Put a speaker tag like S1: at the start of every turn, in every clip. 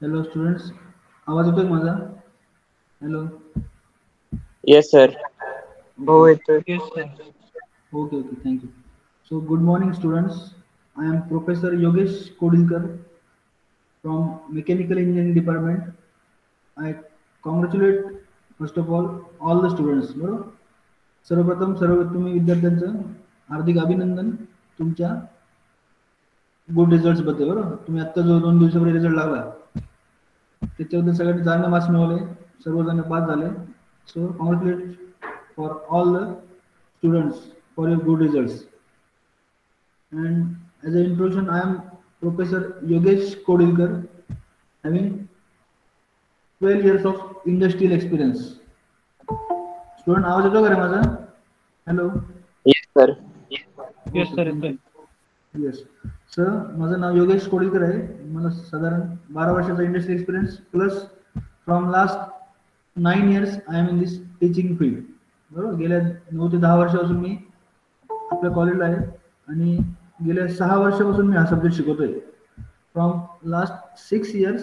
S1: Hello students, आवाज येतोय का माझा? हॅलो.
S2: Yes, sir.
S1: ओके
S3: येतोय.
S1: Okay okay thank you. So good morning students. I am Professor Yogesh Kodilkar from Mechanical Engineering Department. I congratulate first of all the students. बरोबर. सर्वप्रथम सर्व तुम्ही विद्यार्थ्यांचं हार्दिक अभिनंदन तुमच्या गुड रिझल्ट्स बद्दल. बरोबर, तुम्ही आत्ता जो 2 दिवसापूर्वी रिझल्ट लागला त्याच्याबद्दल सगळ्यांनी चांगले मार्क्स मिळवले, सर्वजण पास झाले. So congratulate for all the students for your good results. And as an introduction, I am Professor Yogesh Kodilkar, having 12 years of industrial experience. Student आवाज येतो का रे माझा? Hello.
S2: Yes, sir.
S3: Yes sir येतोय.
S1: Yes sir, माझं नाव योगेश कोडीलकर आहे. मला साधारण 12 वर्षाचा industry experience plus from last 9 years I am in this teaching field. बरोबर, गेल्या 9 ते 10 वर्षापासून मी आपल्या कॉलेजला आहे आणि गेल्या 6 वर्षापासून मी हा सब्जेक्ट शिकवतोय. From last 6 years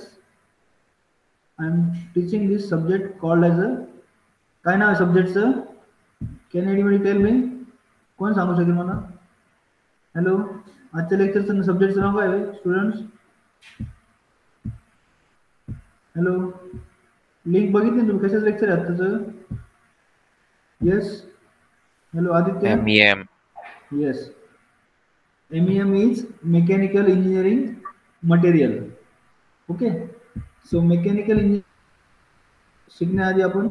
S1: I am teaching this subject called as a, काय नाव आहे सब्जेक्टचं? Can anybody tell me? कोण सांगू शकेल मला? हॅलो. आजच्या लेक्चरचं सब्जेक्टचं नाव काय आहे स्टुडंट्स? हॅलो. लिंक बघितली तुम्ही? कशाचं लेक्चर आहे आत्ताचं? Yes. Hello Aditya.
S4: MEM.
S1: Yes. MEM is mechanical engineering material. Okay. So mechanical engineering शिकण्याआधी आपण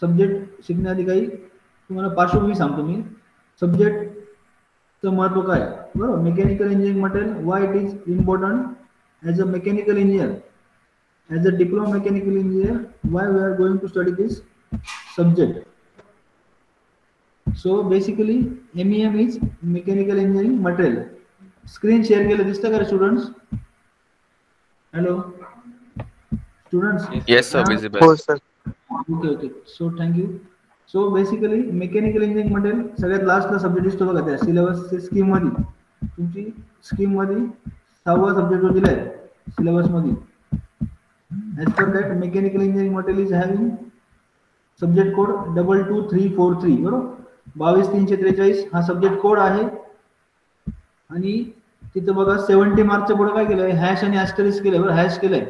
S1: सब्जेक्ट शिकण्याआधी काही तुम्हाला पार्श्वभूमी सांगतो मी. सब्जेक्टचं महत्त्व काय? बरोबर, mechanical engineering material, why it is important as a mechanical engineer, as a diploma mechanical engineer, why we are going to study this subject. So basically MEM is mechanical engineering material. Screen share केलं दिसतं का रे students? Hello students.
S4: Yes, sir, visible.
S3: हो sir.
S1: Okay okay. So thank you. So basically mechanical engineering material सगळ्यात लास्टला subject दिसतो बघा त्या सिलेबसच्या स्कीममध्ये. तुमची स्कीममध्ये 6वा सब्जेक्ट जो दिला आहे सिलेबसमध्ये. As per that mechanical engineering material is having subject code 22343. बरोबर, 22343 हा सब्जेक्ट कोड आहे. आणि तिथं बघा 70 मार्कच्या पुढे काय केलंय? हॅश आणि ॲस्टरिस्क केलंय. बरं, हॅश केलंय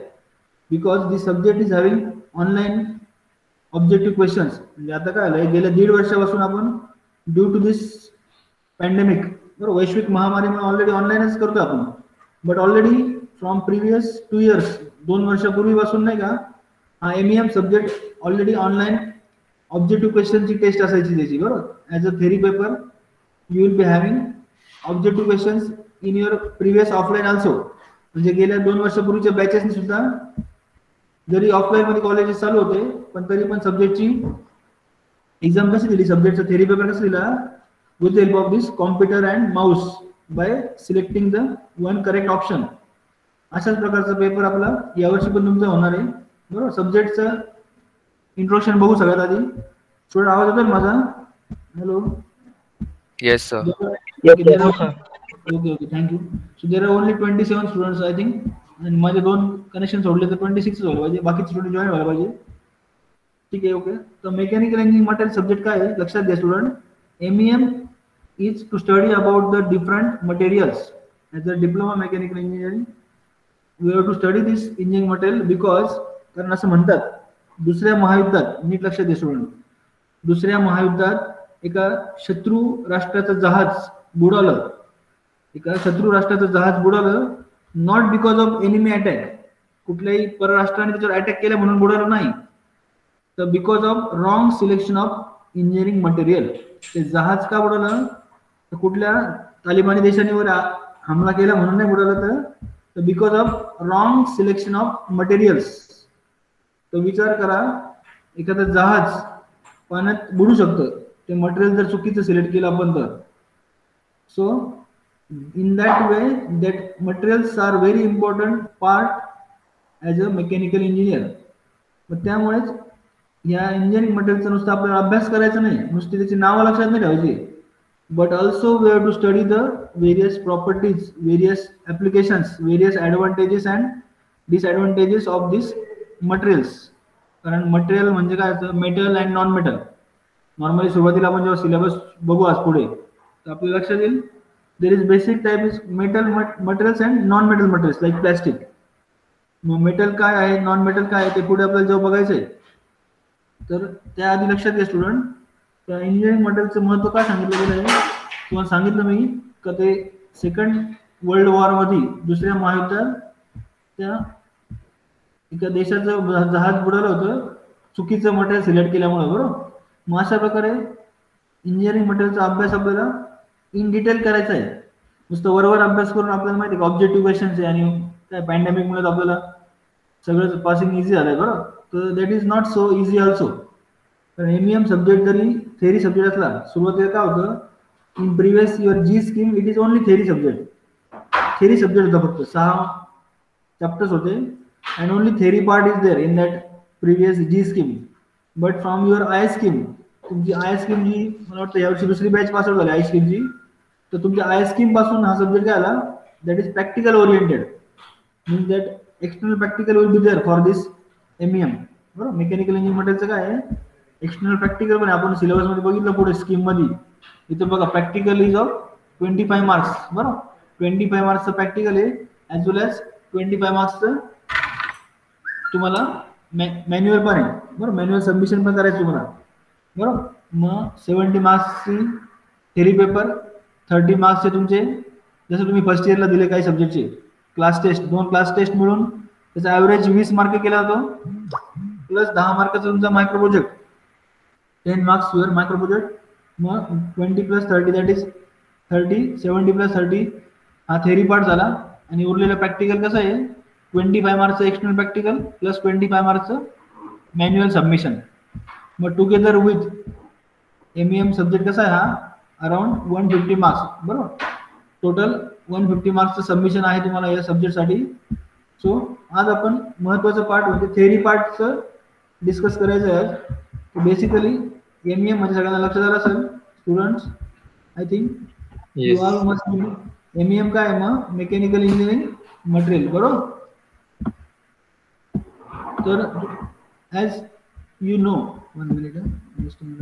S1: because this subject is having online objective questions. म्हणजे आता काय आलंय, गेल्या 1.5 वर्षापासून आपण ड्यू टू दिस पॅन्डेमिक, बरोबर, वैश्विक महामारीमुळे ऑलरेडी ऑनलाईनच करतोय आपण. But already from previous 2 years, 2 वर्षापूर्वीपासून नाही का, हा MEM subject already online objective क्वेश्चनची टेस्ट असायची त्याची. बरोबर, as a theory paper you will be having objective questions in your previous offline also. म्हणजे गेल्या 2 वर्षापूर्वीच्या बॅचेसनी सुद्धा जरी ऑफलाईन मध्ये कॉलेजेस चालू होते पण तरी पण सब्जेक्टची एक्झाम कशी दिली, सब्जेक्टचा थेरी पेपर कसा दिला? With the help of this computer and Mouse bye selecting the one correct option. अशाच प्रकारचा पेपर आपला यावर्षी पण तुमचा होणार आहे. बरोबर, सब्जेक्टचं इंट्रोडक्शन बघू सगळ्यात आधी. थोडा आवाज येतो माझा? Hello.
S4: Yes, sir.
S1: Okay okay thank you. So there are only 27 students I think. आणि माझे 2 कनेक्शन सोडले तर 26 व्हायला पाहिजे, बाकीचे स्टुडंट जॉईन व्हायला पाहिजे. ठीक आहे. ओके. तर मेकॅनिकल इंजिनिअरिंग मटेरियल सब्जेक्ट काय आहे लक्षात घ्या student. MEM is to study about the different materials. As a diploma mechanical engineering we have to study this engineering material because, कारण असं म्हणतात दुसऱ्या महायुद्धात, नीट लक्षात घ्या स्टुडंट, दुसऱ्या महायुद्धात एका शत्रू राष्ट्राचं जहाज बुडालं. एका शत्रू राष्ट्राचं जहाज बुडालं not because of enemy attack, कुठल्याही परराष्ट्राने त्याच्यावर अटॅक केला म्हणून बुडालं नाही, तर because of wrong selection of engineering material. ते जहाज का बुडालं? तर कुठल्या तालिबानी देशाने वर हमला केला म्हणून नाही बुडालं, तर because of wrong selection of materials. तर विचार करा, एखादं जहाज पाण्यात बुडू शकतं ते मटेरियल जर चुकीचं सिलेक्ट केलं आपण तर. So in that way that materials are very important part as a mechanical engineer. मग त्यामुळेच या इंजिनिअरिंग मटेरियलचा नुसतं आपल्याला अभ्यास करायचा नाही, नुसती त्याची नावं लक्षात नाही ठेवायची, but also we have to study the various properties, various applications, various advantages and disadvantages of this materials. कारण मटेरियल म्हणजे काय असतं, metal and non metal. Normally सुरुवातीला आपण जेव्हा सिलेबस बघू आज पुढे तर आपल्या लक्षात येईल there is basic type is metal materials and non metal materials like plastic. मग मेटल काय आहे, नॉन मेटल काय आहे ते पुढे आपल्याला जेव्हा बघायचं आहे. तर त्याआधी लक्षात घ्या स्टुडंट, त्या इंजिनिअरिंग मटेरियलचं महत्त्व काय सांगितलं गेलं आहे. तुम्हाला सांगितलं मी का ते सेकंड वर्ल्ड वॉरमध्ये दुसऱ्या महायुद्धात त्या एका देशाचं जहाज बुडालं होतं चुकीचं मटेरियल सिलेक्ट केल्यामुळे, बरोबर. मग अशा प्रकारे इंजिनिअरिंग मटेरियलचा अभ्यास आपल्याला इन डिटेल करायचा आहे. नुसतं वरवर अभ्यास करून आपल्याला माहिती आहे का ऑब्जेक्टिव्ह क्वेश्चन्स आहे आणि काय पॅन्डेमिकमुळे आपल्याला सगळं पासिंग इझी झालंय, बरोबर. तर that is not so easy also. कारण एमईएम सब्जेक्ट जरी थेअरी सब्जेक्ट असला, सुरुवातीला काय होतं in previous your G scheme it is only theory subject. Theory subject होता, फक्त 6 चॅप्टर्स होते and only theory part is there in that previous G scheme. But from your I scheme, तुमची I scheme जी मला वाटतं यावर्षी दुसरी batch pass out झाली आय स्कीमची, तर तुमच्या आय स्कीम पासून हा सब्जेक्ट काय आला that is practical oriented. Means that external practical will be there for this MEM, बरोबर. मेकॅनिकल इंजिनिअरिंग मटेरियलचं काय आहे एक्सटर्नल प्रॅक्टिकल पण आपण सिलेबसमध्ये बघितलं पुढे स्कीममध्ये. इथं बघा प्रॅक्टिकल इज ऑफ 25 मार्क्स, बरोबर. 25 मार्क्सचं प्रॅक्टिकल आहे ॲज वेल ॲज 25 मार्क्सचं तुम्हाला मॅन्युअल पण आहे, बरोबर. मॅन्युअल सबमिशन पण करायचं तुम्हाला, बरोबर. मग 70 मार्क्सची थेरी पेपर, 30 मार्क्सचे तुमचे जसं तुम्ही फर्स्ट इयरला दिले काही सब्जेक्टचे क्लास टेस्ट, 2 क्लास टेस्ट मिळून त्याचा ॲव्हरेज 20 मार्क केला जातो, प्लस 10 मार्काचा तुमचा micro project, 10 marks your micro project. मग 20 + 30 दॅट इज 30, 70 + 30 हा थेरी पार्ट झाला. आणि उरलेलं प्रॅक्टिकल कसं आहे 25 मार्क्सचं एक्सटर्नल प्रॅक्टिकल प्लस 25 मार्क्सचं मॅन्युअल सबमिशन. मग टुगेदर विथ एमईएम सब्जेक्ट कसा आहे हा अराउंड 150 मार्क्स, बरोबर. टोटल 150 मार्क्सचं सबमिशन आहे तुम्हाला या सब्जेक्टसाठी. सो आज आपण महत्त्वाचं पार्ट म्हणजे थेअरी पार्टचं डिस्कस करायचं आहे. बेसिकली एमईएम म्हणजे सगळ्यांना लक्षात आलं असेल students, I think you all must know MEM काय आहे, मग मेकॅनिकल इंजिनिअरिंग मटेरियल, बरोबर. तर as you know, 1 minute just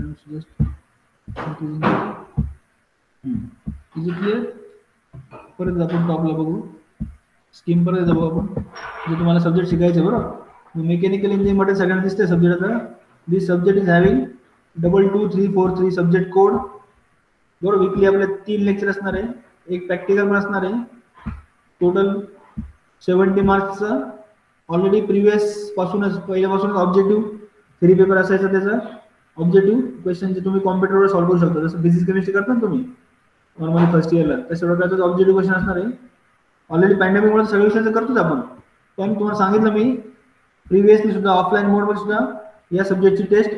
S1: is it clear. परत आपण टॉपला बघू स्कीम, परत जाऊ आपण जे तुम्हाला सब्जेक्ट शिकायचे, बरोबर. मेकॅनिकल इंजिनिअरिंग मध्ये सगळ्यांना दिसते सब्जेक्ट. आता this subject is having 22343 subject code, बरोबर. वीकली आपले 3 लेक्चर असणार आहे, एक प्रॅक्टिकल पण असणार आहे. टोटल 70 मार्क्सचं ऑलरेडी प्रिव्हियस पासूनच पहिल्यापासूनच ऑब्जेक्टिव्ह थ्री पेपर असायचा. त्याचा ऑब्जेक्टिव्ह क्वेश्चन जे तुम्ही कॉम्प्युटरवर सॉल्व्ह करू शकता, जसं फिजिक्स केमिस्ट्री करता ना तुम्ही नॉर्मली फर्स्ट इयरला, तशा प्रकारचं ऑब्जेक्टिव्ह क्वेश्चन असणार आहे. ऑलरेडी पॅन्डेमिकमुळे सगळ्या विषयाचं करतोच आपण, पण तुम्हाला सांगितलं मी प्रिव्हियसली सुद्धा ऑफलाईन मोडमध्ये सुद्धा या सब्जेक्टची टेस्ट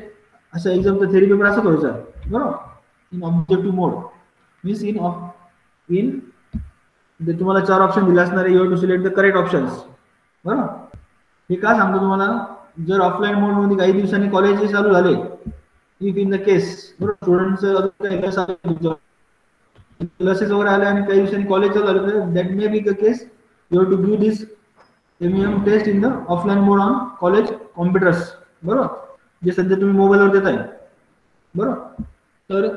S1: अशा एक्झामचा थेरी पेपर असं व्हायचा, बरोबर. In objective mode means in तुम्हाला 4 ऑप्शन दिले असणार आहे. You have to select the correct options, बरोबर. हे का सांगतो तुम्हाला, जर ऑफलाईन मोड मध्ये काही दिवसांनी कॉलेज चालू झाले, if in the case classes वगैरे आले आणि काही दिवसांनी कॉलेज चालू झाले, that may be the case you have to give this MEM test in the offline mode on college computers, बरोबर. जे सध्या तुम्ही मोबाईलवर देताय, बरोबर. तर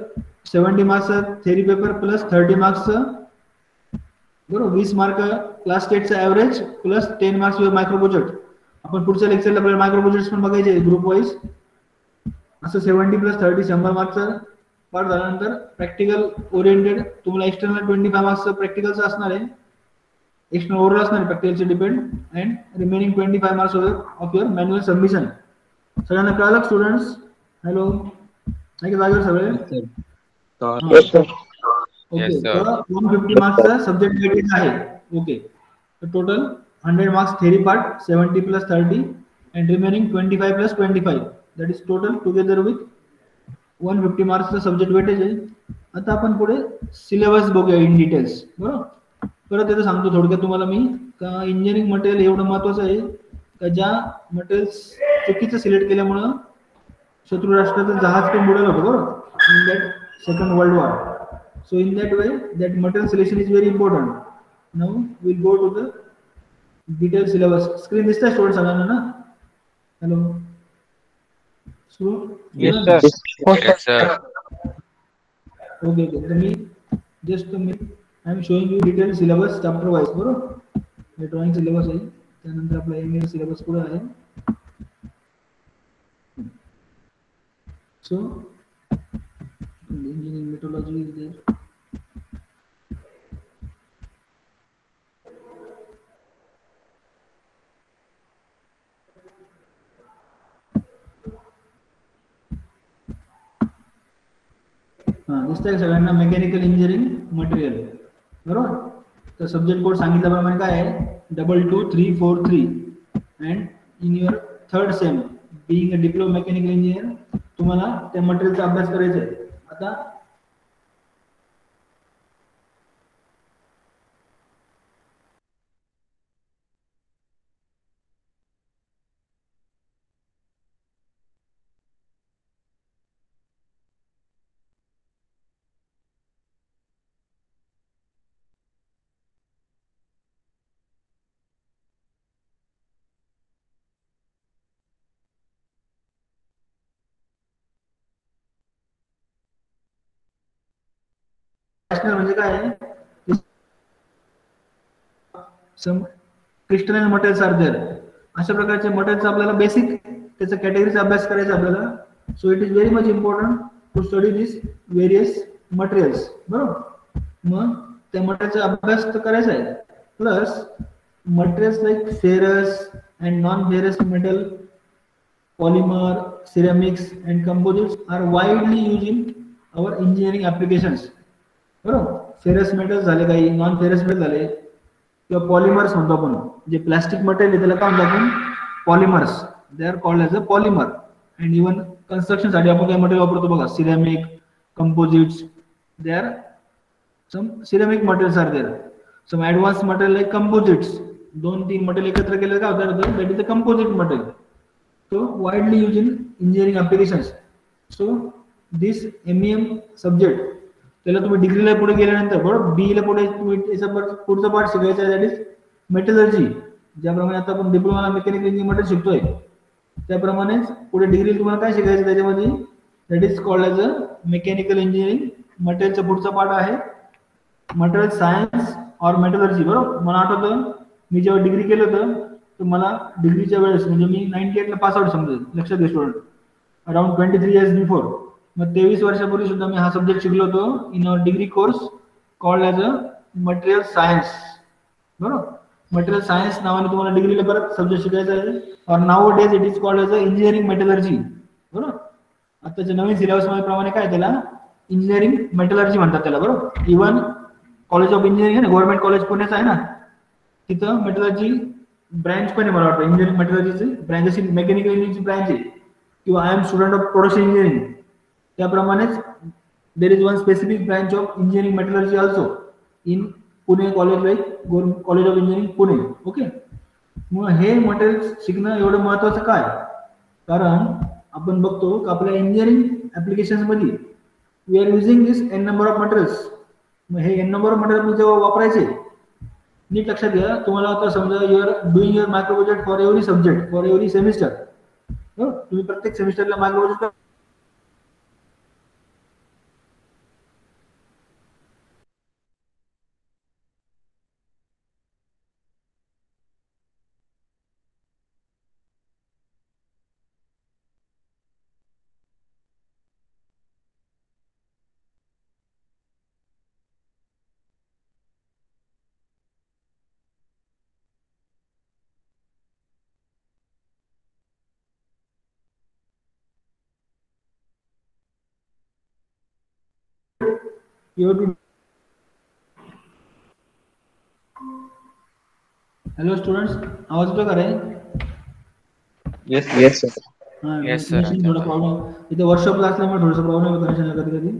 S1: 70 मार्क्सचा थेरी पेपर प्लस 30 मार्क्सचं, बरोबर. 20 मार्क क्लास टेस्टचा average plus 10 marks micro project. आपण पुढच्या लेक्चरला आपल्याला मायक्रो प्रोजेक्ट पण बघायचे ग्रुप वाईज. असं 70 + 30 100 मार्क्सचा पार्ट झाल्यानंतर प्रॅक्टिकल ओरिएंटेड तुम्हाला एक्सटर्नल 25 मार्क्सचं प्रॅक्टिकलचं असणार आहे. एक्सटर्नल ओव्हरऑल असणार आहे प्रॅक्टिकलचे depend and remaining 25 marks of your manual submission. सगळ्यांना कळलं स्टुडंट्स? हॅलो, नाही का जागेवर सगळे? ओके. तर 150 मार्क्सचा सब्जेक्ट वेटेज आहे. ओके. तर total 100 marks theory part, 70 + 30 and remaining 25 + 25 that is total together with 150 मार्क्सचा सब्जेक्ट वेटेज आहे. आता आपण पुढे सिलेबस बघूया इन डिटेल्स, बरोबर. परत येतं सांगतो थोडक्यात तुम्हाला मी का इंजिनिअरिंग मटेरियल एवढं महत्वाचं आहे का ज्या मटेरियल्स चुकीचं सिलेक्ट केल्यामुळं शत्रू राष्ट्राचं जहाज पण बुडालं होतं, बरोबर, in that second world war. So in that way, that material selection is very important. Now we'll go to the detail syllabus screen दिसतंय स्टुडंट सगळ्यांना ना? Hello
S3: Yes, sir.
S4: Yes, sir.
S1: Okay okay तर मी just मी I am showing you detail syllabus chapter wise बरोबर. हे drawing syllabus आहे, त्यानंतर आपला एम सिलेबस पुढे आहे. So engineering methodology is there. दिसतंय सगळ्यांना मेकॅनिकल इंजिनिअरिंग मटेरियल बरोबर. तर सब्जेक्ट कोड सांगितल्याप्रमाणे काय आहे 22343 and in your third same being a diploma mechanical engineer तुम्हाला त्या मटेरियलचा अभ्यास करायचा आहे. आता म्हणजे काय आहे सम क्रिस्टलाइन मटेरियल्स आर देअर. अशा प्रकारचे मटेरियल्स आपल्याला बेसिक त्याचा कॅटेगरीचा अभ्यास करायचा आपल्याला. So it is very much important to study this various materials बरोबर. मग त्या मटेरियलचा अभ्यास तर करायचा आहे. Plus materials like ferrous and non ferrous metal polymer ceramics and composites are widely used in our engineering applications बरोबर. फेरस मेटल झाले, काही नॉन फेरस मेटल झाले किंवा पॉलिमर्स म्हणतो आपण, जे प्लास्टिक मटेरियल आहे त्याला काय म्हणतो आपण polymers. They are called as a polymer. And even construction साठी आपण काय मटेरियल वापरतो बघा ceramic composites. They are some ceramic materials are there. Some advance material like composites. 2-3 material एकत्र केले काय होतं that is the composite material. So widely used in engineering applications. So this MEM subject त्याला तुम्ही डिग्रीला पुढे गेल्यानंतर बरोबर बी ला पुढे तुम्ही याचा पुढचा पार्ट शिकायचा आहे दॅट इज मेटलर्जी. ज्याप्रमाणे आता आपण डिप्लोमा मेकॅनिकल इंजिनिअरिंग मध्ये शिकतोय त्याप्रमाणेच पुढे डिग्री तुम्हाला काय शिकायचं त्याच्यामध्ये that is called as a mechanical engineering. मटेरियलचा पुढचा पार्ट आहे मटेरियल सायन्स और मेटलर्जी बरोबर. मला आठवतं मी जेव्हा डिग्री केलं होतं तर मला डिग्रीच्या वेळेस म्हणजे मी 98 ला पास आउट समजेल लक्षात घे स्टुडंट अराउंड 23 इयर्स बिफोर. मग 23 वर्षापूर्वी सुद्धा मी हा सब्जेक्ट शिकलो होतो in our degree course called as a material science बरोबर. मटेरियल सायन्स नावाने तुम्हाला डिग्रीला परत सब्जेक्ट शिकायचा आहे. और now days it is called as a engineering metallurgy बरोबर. आताच्या नवीन सिलेबस मध्ये प्रमाणे काय त्याला इंजिनिअरिंग मेटलर्जी म्हणतात त्याला बरोबर. इव्हन कॉलेज ऑफ इंजिनिअरिंग आहे ना गव्हर्नमेंट कॉलेज पुण्याचं आहे ना, तिथं मेटलर्जी ब्रँच पण आहे मला वाटतं. इंजिनिअरिंग मेटलर्जीची ब्रँच अशी मेकॅनिकल इंजिनिअरिंगची ब्रँच आहे. किंवा I am student of production engineering त्याप्रमाणेच there is one specific branch of engineering metallurgy also in Pune college like college of engineering Pune. Okay. मग हे मटेरियल शिकणं एवढं महत्वाचं काय, कारण आपण बघतो की आपल्या इंजिनिअरिंग ऍप्लिकेशन मध्ये we are using this N number of materials. मग हे एन नंबर ऑफ मटेरियल जेव्हा वापरायचे नीट लक्षात घ्या. तुम्हाला आता समजा you are doing your micro project for every subject for every semester. तुम्ही प्रत्येक सेमिस्टरला मायक्रो प्रोजेक्ट हॅलो स्टुडंट्स आवाज येतो का रे?
S2: Yes yes sir.
S4: Yes, sir.
S1: थोडा प्रॉब्लेम इथे वर्कशॉपला असल्यामुळे थोडासा प्रॉब्लेम होतो कधी कधी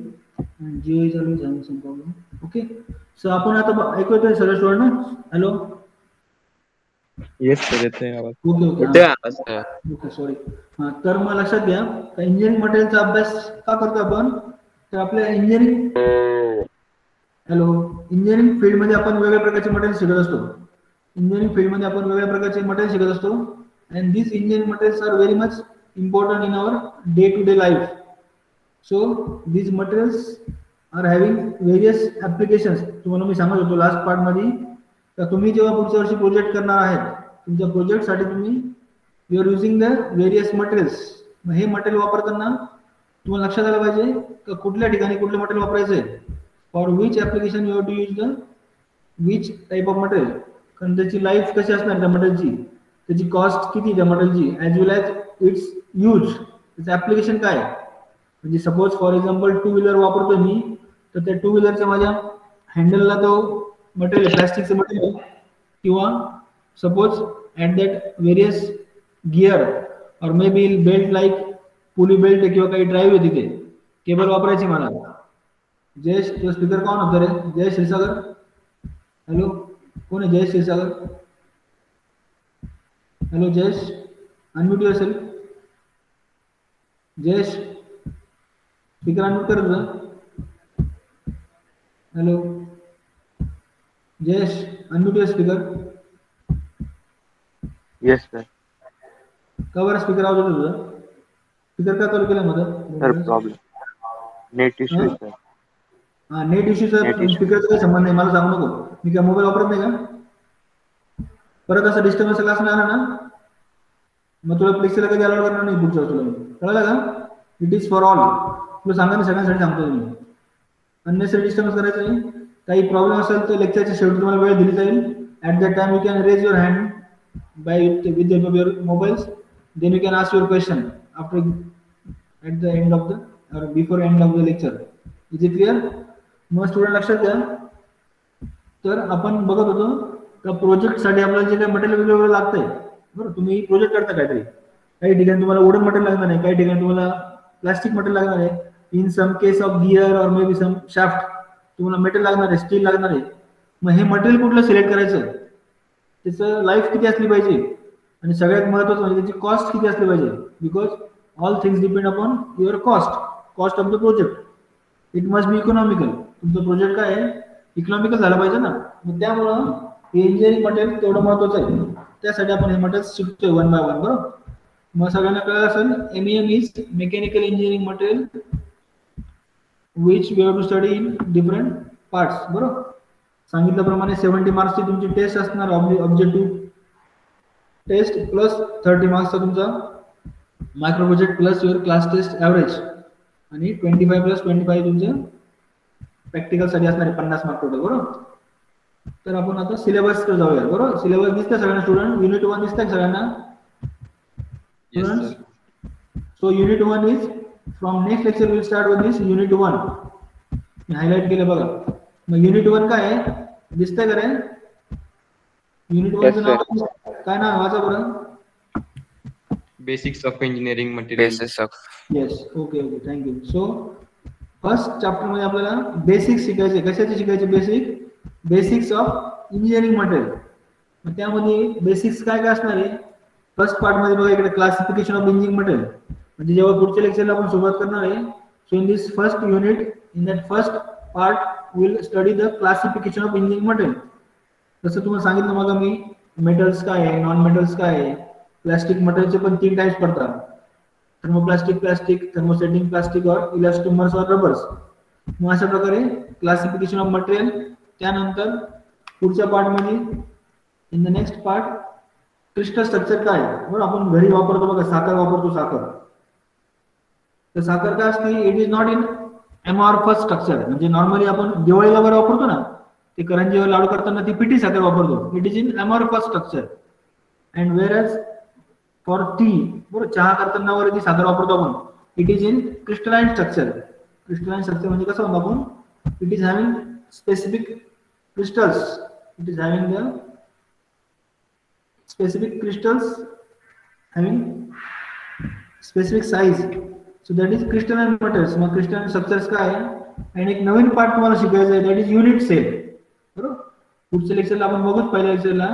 S1: जिओ चालू झालं सम प्रॉब्लेम. ओके. सो आपण आता ऐकू येतोय सगळे स्टुडंट ना? हॅलो.
S2: येस सर येतोय आवाज.
S1: ओके
S2: येतोय आवाज.
S1: Okay sorry. तर मग लक्षात घ्या इंजिनिअरिंग मटेरियलचा अभ्यास का करतो आपण, तर आपल्या इंजिनिअरिंग इंजिनिअरिंग फील्ड मध्ये आपण वेगवेगळ्या प्रकारचे मटेरियल शिकत असतो. इंजिनिअरिंग फील्डमध्ये आपण वेगवेगळ्या प्रकारचे मटेरियल शिकत असतो and this engineering materials are very much important in our day to day life. So these materials are having various applications. तुम्हाला मी सांगत होतो लास्ट पार्ट मध्ये, तर तुम्ही जेव्हा पुढच्या वर्षी प्रोजेक्ट करणार आहेत, तुमच्या प्रोजेक्ट साठी तुम्ही you are using the various materials. हे मटेरियल वापरताना तुम्हाला लक्षात आलं पाहिजे की कुठल्या ठिकाणी कुठलं मटेरियल वापरायचं आहे, for which application you have to use the which type of material. कारण त्याची लाईफ कशी असणार त्या मटेरियलची, त्याची कॉस्ट किती त्या मटेरियलची, as well as its use, त्याचं ऍप्लिकेशन काय. म्हणजे suppose for example two wheeler वापरतोय मी, तर त्या टू व्हीलरच्या माझ्या हँडलला तो मटेरियल प्लास्टिकचं मटेरियल, किंवा suppose at that various gear or may be belt like pulley belt आहे किंवा काही ड्राईव्ह आहे, तिथे केबल वापरायची मला. जयेश, तो स्पीकर कोण होता रे? जयेश क्षीरसागर. हॅलो, कोण आहे Jayesh Kshirsagar? Hello Jayesh, unmute yourself. Jayesh, speaker unmute कर तुझा. Hello Jayesh, unmute your speaker.
S2: Yes sir.
S1: का बरं स्पीकर आवाज होतो तुझा? स्पीकर का चालू केला
S2: सर
S1: मध्ये?
S2: Problem net issue sir.
S1: हा, नेट इश्यूचा
S2: Net issue.
S1: स्पीकरचा काही संबंध नाही, मला सांगू नको. मी काय मोबाईल वापरत नाही का? परत असं डिस्टर्बन्स क्लास नाही आला ना, मग तुला प्लेक्सीला कधी अलाउड करणार नाही पुढच्या तुला. कळलं का? It is for all. तुला सांगा मी सगळ्यांसाठी सांगतो. तुम्ही अननेसरी डिस्टर्बन्स करायचं नाही. काही प्रॉब्लेम असेल तर लेक्चरच्या शेवटी तुम्हाला वेळ दिली जाईल. At that time you can raise your hand by with your mobiles. Then you can ask your question after at the end of the or before end of the lecture. Is it clear? मग student लक्षात घ्या. तर आपण बघत होतो त्या project साठी आपल्याला जे काही मटेरियल वेगवेगळं लागतंय, बरं. तुम्ही प्रोजेक्ट करता काहीतरी, काही ठिकाणी तुम्हाला वुडन मटेरियल लागणार आहे, काही ठिकाणी तुम्हाला प्लास्टिक मटेरियल लागणार आहे. In some case of gear or may be some shaft तुम्हाला मेटल लागणार आहे, स्टील लागणार आहे. मग हे मटेरियल कुठलं सिलेक्ट करायचं, त्याचं लाईफ किती असली पाहिजे, आणि सगळ्यात महत्त्वाचं म्हणजे त्याची कॉस्ट किती असली पाहिजे. Because all things depend upon your cost of the project. It must be economical. तुमचं प्रोजेक्ट काय आहे, इकॉनॉमिकल झालं पाहिजे ना. मग त्यामुळं हे इंजिनिअरिंग मटेरियल तेवढं महत्वाचं आहे. त्यासाठी आपण हे मटेरियल शिकतोय वन बाय वन, बरोबर. मग सगळ्यांना कळलं असेल, MEM is mechanical engineering material which we have to study in different parts, बरोबर. सांगितल्याप्रमाणे 70 मार्क्सची तुमची टेस्ट असणार, ऑब्जेक्टिव्ह टेस्ट प्लस 30 मार्क्सचा तुमचा micro project plus your class test average, आणि 25 प्लस 25 तुमचं प्रॅक्टिकल साठी असणारे 50 मार्क टोटल, बरोबर. तर आपण आता सिलेबस कडे जाऊया, बरोबर. सिलेबस दिसतंय सगळ्यांना स्टुडंट? युनिट 1 दिसतंय सगळ्यांना? So unit 1 is from next lecture will start with this unit 1. Me highlight केलं बघा. मग युनिट 1 काय आहे दिसतंय का रे? युनिट 1 चं नाव काय, नाव वाचा बरं.
S4: Basics of engineering material.
S2: Basis of.
S1: Yes, okay okay, thank you. So first chapter मध्ये आपल्याला बेसिक्स शिकायचे. कशाचे शिकायचे? Basics of engineering material. मग त्यामध्ये बेसिक्स काय काय असणार आहे? फर्स्ट पार्ट मध्ये बघा इकडे क्लासिफिकेशन ऑफ इंजिनिअरिंग मटेरियल. म्हणजे जेव्हा पुढच्या लेक्चरला आपण सुरुवात करणार आहे, so in this first unit, in that first part will study the classification of engineering material. जसं तुम्हाला सांगितलं मग मी, मेटल्स काय आहे, नॉन मेटल्स काय आहे. प्लास्टिक मटेरियलचे पण 3 टाइप्स पडतात, थर्मोप्लास्टिक प्लास्टिक, थर्मोसेटिंग प्लास्टिक और इलास्टोमर्स और रबर्स. मग अशा प्रकारे क्लासिफिकेशन ऑफ मटेरियल. त्यानंतर पुढच्या पार्ट मध्ये, in the next part, crystal structure काय, बरोबर. आपण घरी वापरतो बघा, साखर वापरतो, साखर. तर साखर काय असते, it is not in amorphous structure. म्हणजे नॉर्मली आपण दिवाळीला वगैरे वापरतो ना, ते करंजीवर लाडू करताना ती पिठी साखर वापरतो. It is in amorphous structure. And whereas for tea, बरोबर, चहा करताना वगैरे जी साखर वापरतो आपण, it is in crystalline structure. Crystalline structure म्हणजे कसं म्हणतो आपण, it is having specific crystals. It is having the specific crystals having specific size. So that is crystalline materials. मग क्रिस्टलाइन स्ट्रक्चर्स काय आहे. आणि एक नवीन पार्ट तुम्हाला शिकायचं आहे, दॅट इज युनिट सेल, बरोबर. पुढच्या लेक्चरला आपण बघूच, पहिल्या लेक्चरला.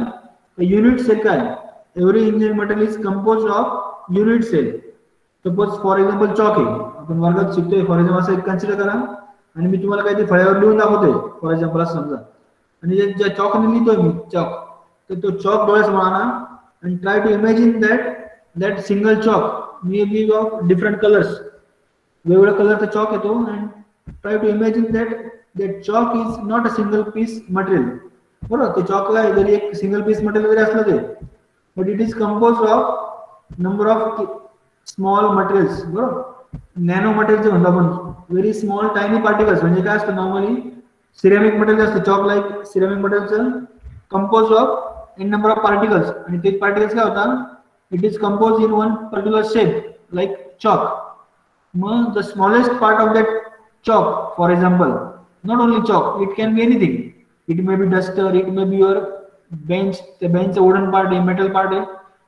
S1: युनिट सेल काय, every engineering material is composed of unit cell. Suppose for example chalk आहे, आपण वर्गात शिकतोय. फॉर एक्झाम्पल असं एक कन्सिडर करा, आणि मी तुम्हाला काही फळ्यावर लिहून दाखवतोय, फॉर एक्झाम्पल असं समजा, आणि ज्या चॉकने लिहितोय मी चॉक, तर तो चॉक डोळ्यासमोर आणा and try to imagine that single chalk may be of different colors. वेगवेगळ्या कलरचा चॉक येतो and try to imagine that chalk is not a single piece material. बरोबर, ते चॉकला जरी एक सिंगल पीस मटेरियल जरी असलं ते, but it is composed of number of small materials. बरोबर, नॅनो मटेरियल जे म्हणतो आपण, व्हेरी स्मॉल टायनी पार्टिकल्स. म्हणजे काय असतं नॉर्मली सिरेमिक मटेरियल असतं, चॉक लाईक सिरेमिक मटेरियलचं compose of in number of particles, आणि ते पार्टिकल्स काय होतात, it is compose in one particular shape like chalk. मग the smallest part of that chalk, for example, not only chalk, it can be anything. It may be duster, it may be your bench, the bench wooden part आहे, metal part आहे,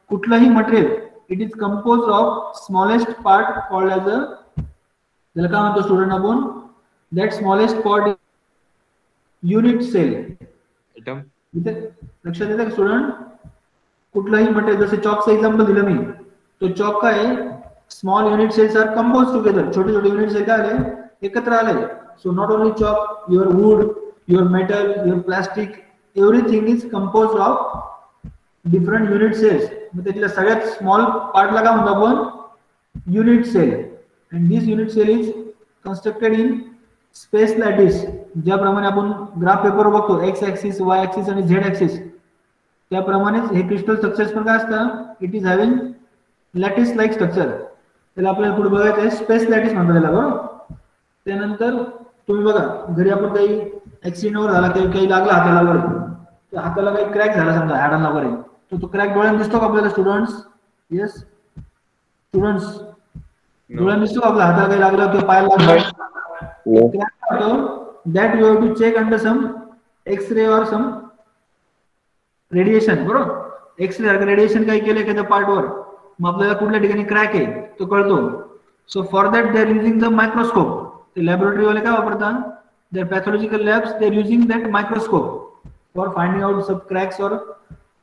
S1: कुठलाही material, it is composed of smallest part called as a, त्याला काय म्हणतो student आपण, that smallest part unit cell. इथे लक्षात येतं का स्टुडंट, कुठलाही मटेरियल, जसे चॉकचं एक्झाम्पल दिलं मी, तो चॉक काय small unit cells are compose together, छोटे छोटे युनिट सेल काय आले एकत्र आले. So not only chalk, your wood, your metal, your plastic, everything is compose of different unit cells. मग त्यातल्या सगळ्यात स्मॉल पार्टला काय म्हणतो आपण, unit cell. And this unit cell is constructed in space lattice. ज्याप्रमाणे आपण ग्राफ पेपर बघतो, एक्स ऍक्सिस, वाय ऍक्सिस आणि झेड ऍक्सिस, त्याप्रमाणेच हे क्रिस्टल स्ट्रक्चर्स पण काय असतं, it is having lattice like structure. त्याला आपल्याला पुढे बघायचं आहे, स्पेस लॅटिस म्हणतात त्याला. बरोबर, त्यानंतर तुम्ही बघा घरी आपण काही ऍक्सिडेंट वगैरे झाला, काही लागला हाताला वगैरे, तर हाताला काही क्रॅक झाला समजा हाडांना वगैरे, तर तो क्रॅक डोळ्यात दिसतो का आपल्याला स्टुडंट्स? येस स्टुडंट्स, डोळ्यात दिसतो का आपल्या हाताला काही लागलं किंवा पायाला लागलं, क्रॅक होतो, that you have to check under some X ray or some radiation. बरोबर, एक्सरे सारखं रेडिएशन काही केलं एखाद्या पार्टवर, मग आपल्याला कुठल्या ठिकाणी क्रॅक आहे तो कळतो. So for that they are using the microscope. ते लॅबोरेटरी वाले काय वापरतात, their pathological labs, they are using that microscope for finding out सब क्रॅक्स और,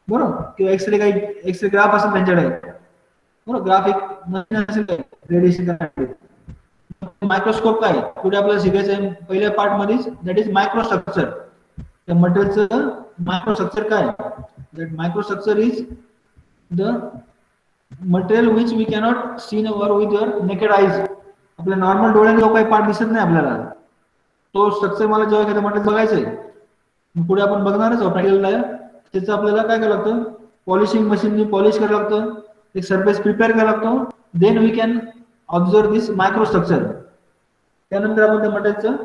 S1: बरोबर, किंवा एक्सरे काही एक्सरे ग्राफ असेल त्यांच्याकडे, बरोबर, ग्राफ एक नवीन असेल रेडिएशन. मायक्रोस्कोप काय पुढे आपल्याला शिकायचं आहे पहिल्या पार्ट मध्येच, दॅट इज मायक्रोस्ट्रक्चर. त्या मटेरियलचं मायक्रोस्ट्रक्चर काय, that microstructure is the material which we cannot see with your naked eyes. आपल्या नॉर्मल डोळ्याने जो काही पार्ट दिसत नाही आपल्याला, तो स्ट्रक्चर मला जेव्हा एखाद्या मटेरियल बघायचंय, पुढे आपण बघणारच आहोत प्रॅक्टिकलला, त्याचं आपल्याला काय करावं लागतं, पॉलिशिंग मशीनने पॉलिश करावं लागतं, एक सरफेस प्रिपेअर करावं लागतो, then we can observe this microstructure. त्यानंतर आपण त्या मटेरियलचं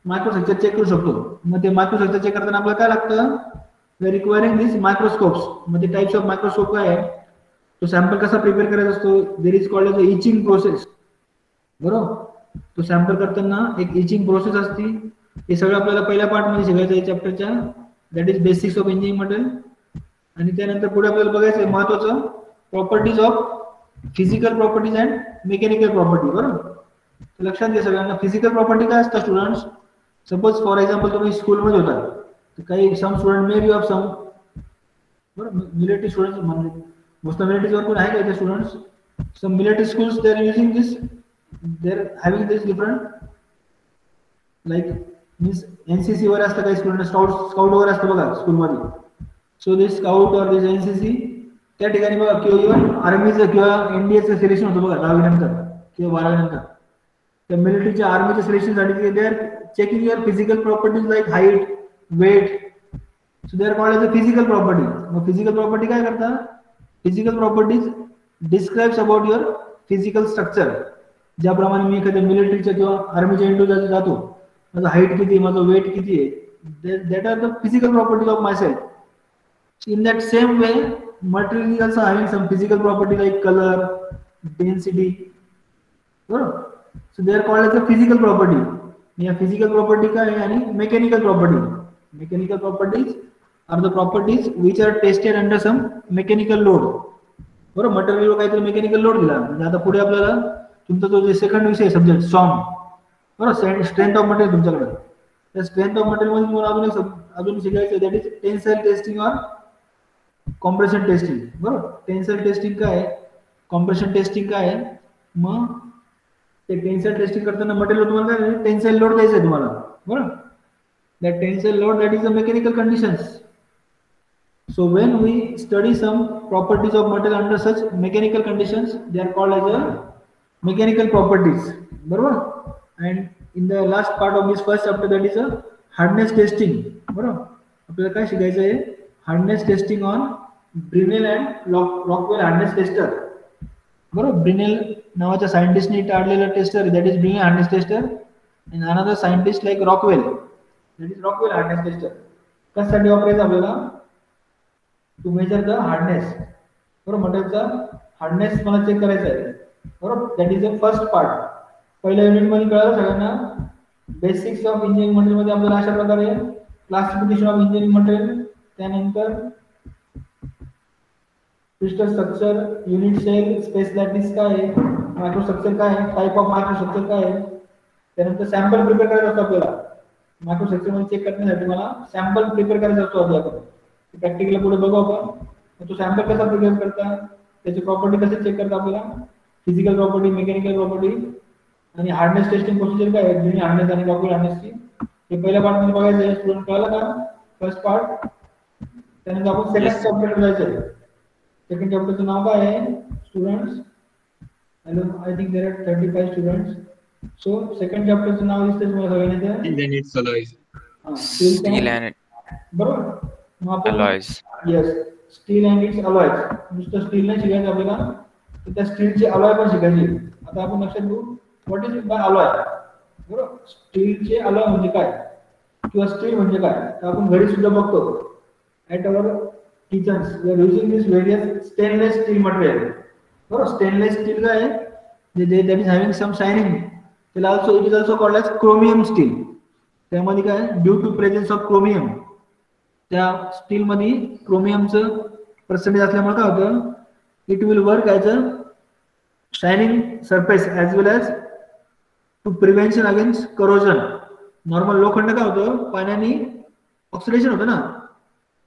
S1: मायक्रोस्ट्रक्चर चेक करू शकतो. मग ते मायक्रोस्ट्रक्चर चेक करताना आपल्याला काय लागतं, वी रिक्वायरिंग दिस मायक्रोस्कोप्स. मग ते टाइप्स ऑफ मायक्रोस्कोप काय आहे, तो सॅम्पल कसा प्रिपेअर करायचा असतो, there is called as etching process. बरोबर, तो सॅम्पल करताना एक इचिंग प्रोसेस असते. हे सगळं आपल्याला पहिल्या पार्ट मध्ये शिकायचं आहे चॅप्टरच्या, that is basics of engineering material. आणि त्यानंतर पुढे आपल्याला बघायचं आहे महत्वाचं, properties of physical properties and mechanical property. बरोबर, लक्षात घ्या सगळ्यांना, फिजिकल प्रॉपर्टी काय असतात स्टुडंट्स. सपोज फॉर एक्झाम्पल तुम्ही स्कूलमध्ये होता, तर काही सम student may be of some, बरोबर, मिलिटरी स्टुडंट्स म्हणजे मोस्ट मिलिटरीवर कोण आहे का students, some military schools they are using this, they are having this different, like means NCC वर असतं काही स्टुडंट, स्काउट वगैरे असतं बघा स्कूलमध्ये. सो दिस स्काउट और दिस NCC त्या ठिकाणी बघा, किंवा इव्हन आर्मीचं किंवा एनडीएचं सिलेक्शन होतं बघा 10वी नंतर किंवा 12वी नंतर. त्या मिलिटरीच्या आर्मीच्या सिलेक्शनसाठी they are checking your physical properties like height, weight. So they are called as a physical property. मग फिजिकल प्रॉपर्टी काय करतात, physical properties describes about your physical structure. ज्याप्रमाणे मी एखाद्या मिलिटरीच्या किंवा आर्मीच्या इंडोला जातो, माझं हाईट किती, माझं वेट किती आहे, that are the physical properties of my self. In that same way material is also having some physical property like colour, density. बरोबर, so they are called as a physical property. या physical property काय आहे, आणि mechanical property. Mechanical properties are the properties which are tested under some mechanical load. बरोबर, material काहीतरी mechanical load दिला, म्हणजे आता पुढे आपल्याला तुमचा जो जे सेकंड विषय सब्जेक्ट सॉम, बरोबर, स्ट्रेंथ ऑफ मटेरियल तुमच्याकडे, त्या स्ट्रेंथ ऑफ मटेरियल मध्ये तुम्हाला अजून शिकायचं, दॅट इज टेन्साइल टेस्टिंग और कॉम्प्रेशन टेस्टिंग. बरोबर, टेन्साइल टेस्टिंग काय आहे, कॉम्प्रेशन टेस्टिंग काय आहे. मग ते टेन्साइल टेस्टिंग करताना मटेरियल तुम्हाला काय टेन्साइल लोड द्यायचं आहे तुम्हाला. बरोबर, that tensile load that is a mechanical conditions. So when we study some properties of metal under such mechanical conditions, they are called as a mechanical properties. बरोबर? And in the last part of this first chapter, that is a hardness testing. बरोबर? आपल्याला काय शिकायचं आहे? Hardness testing on Brinell and Rockwell hardness tester. बरोबर? Brinell नावाच्या सायंटिस्टने काढलेला tester, that is Brinell hardness tester, and another scientist like Rockwell, that is Rockwell hardness tester. कशासाठी वापरायचं आपल्याला? To measure the hardness. बरोबर? मटेरियलचा हार्डनेस मला चेक करायचा आहे. बरोबर? That is the first part. पहिल्या युनिट मध्ये कळलं सगळ्यांना बेसिक्स ऑफ इंजिनिअरिंग मटेरियल मध्ये आपल्याला अशा प्रकारे क्लासिफिकेशन ऑफ इंजिनिअरिंग मटेरियल, त्यानंतर crystal structure, unit cell, space lattice काय आहे, मायक्रोस्ट्रक्चर काय आहे, टाइप ऑफ मायक्रोस्ट्रक्चर काय आहे, त्यानंतर सॅम्पल प्रिपेअर करायचा असतो आपल्याला. मायक्रोस्ट्रक्चर मध्ये चेक करण्यासाठी मला सॅम्पल प्रिपेअर करायचा असतो आपल्याकडे. प्रॅक्टिकली पुढे बघू आपण. तो सॅम्पल कसा प्रिपेअर करता, त्याची प्रॉपर्टी कसे चेक करता आपल्याला, फिजिकल प्रॉपर्टी, मेकॅनिकल प्रॉपर्टी, आणि हार्डनेस टेस्टिंग प्रोसिजर काय आहे, जुनी हार्डनेस आणि रॉकेल हार्डनेसची, हे पहिल्या पार्ट मध्ये बघायचं आहे. स्टुडंट कळलं का? First part. त्यानंतर आपण सेकंड चॅप्टर जायचं आहे. सेकंड चॅप्टरचं नाव काय आहे students? I think there are 35 students. So second चॅप्टरचं नाव दिसतंय तुम्हाला सगळ्यांना?
S4: Steel and
S1: बरोबर? मग आपण
S4: alloys.
S1: Yes, steel and its alloys. नुसतं स्टील नाही शिकायचं आपल्याला, तर त्या स्टीलचे अलॉय पण शिकायचे. आता आपण लक्षात घेऊ व्हॉट इज बाय अलॉय. बरोबर? स्टीलचे अलॉय म्हणजे काय किंवा स्टील म्हणजे काय, तर आपण घरी सुद्धा बघतो. At our kitchens we are using this various stainless steel material. बरोबर? स्टेनलेस स्टील काय आहे, that is having some shining. त्याला also it is also called as chromium steel. त्यामध्ये काय, due to presence of chromium, त्या steel मध्ये क्रोमियमचं percentage असल्यामुळे काय होतं, it will work as a shining surface as well as to prevention against corrosion. Normal लोखंड काय होतं, पाण्याने ऑक्सिडेशन होतं ना,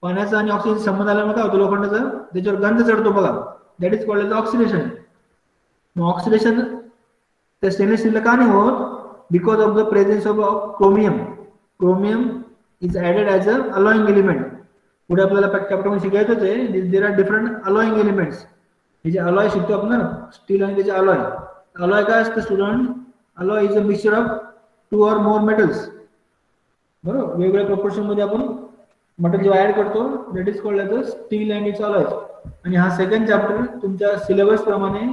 S1: पाण्याचा आणि ऑक्सिजन संबंध आल्यामुळे काय होतं लोखंडाचा, त्याच्यावर गंध चढतो बघा, that is called as oxidation. Oxidation त्या स्टेनलेस स्टीलला का नाही होत, because of the presence of chromium. Chromium is added as a alloying element. पुढे आपल्याला चॅप्टर मध्ये शिकायचं आहे there are different alloying elements. हे जे अलॉय शिकतो आपण ना, स्टील आणि त्याचे अलॉय. अलॉय काय असतं student? Alloy is a mixture of 2 or more metals. बरोबर? वेगवेगळ्या प्रोपोर्शन मध्ये आपण मेटल जेव्हा ऍड करतो, that is called as a steel and it's alloy. आणि हा सेकंड चॅप्टर तुमच्या सिलेबस प्रमाणे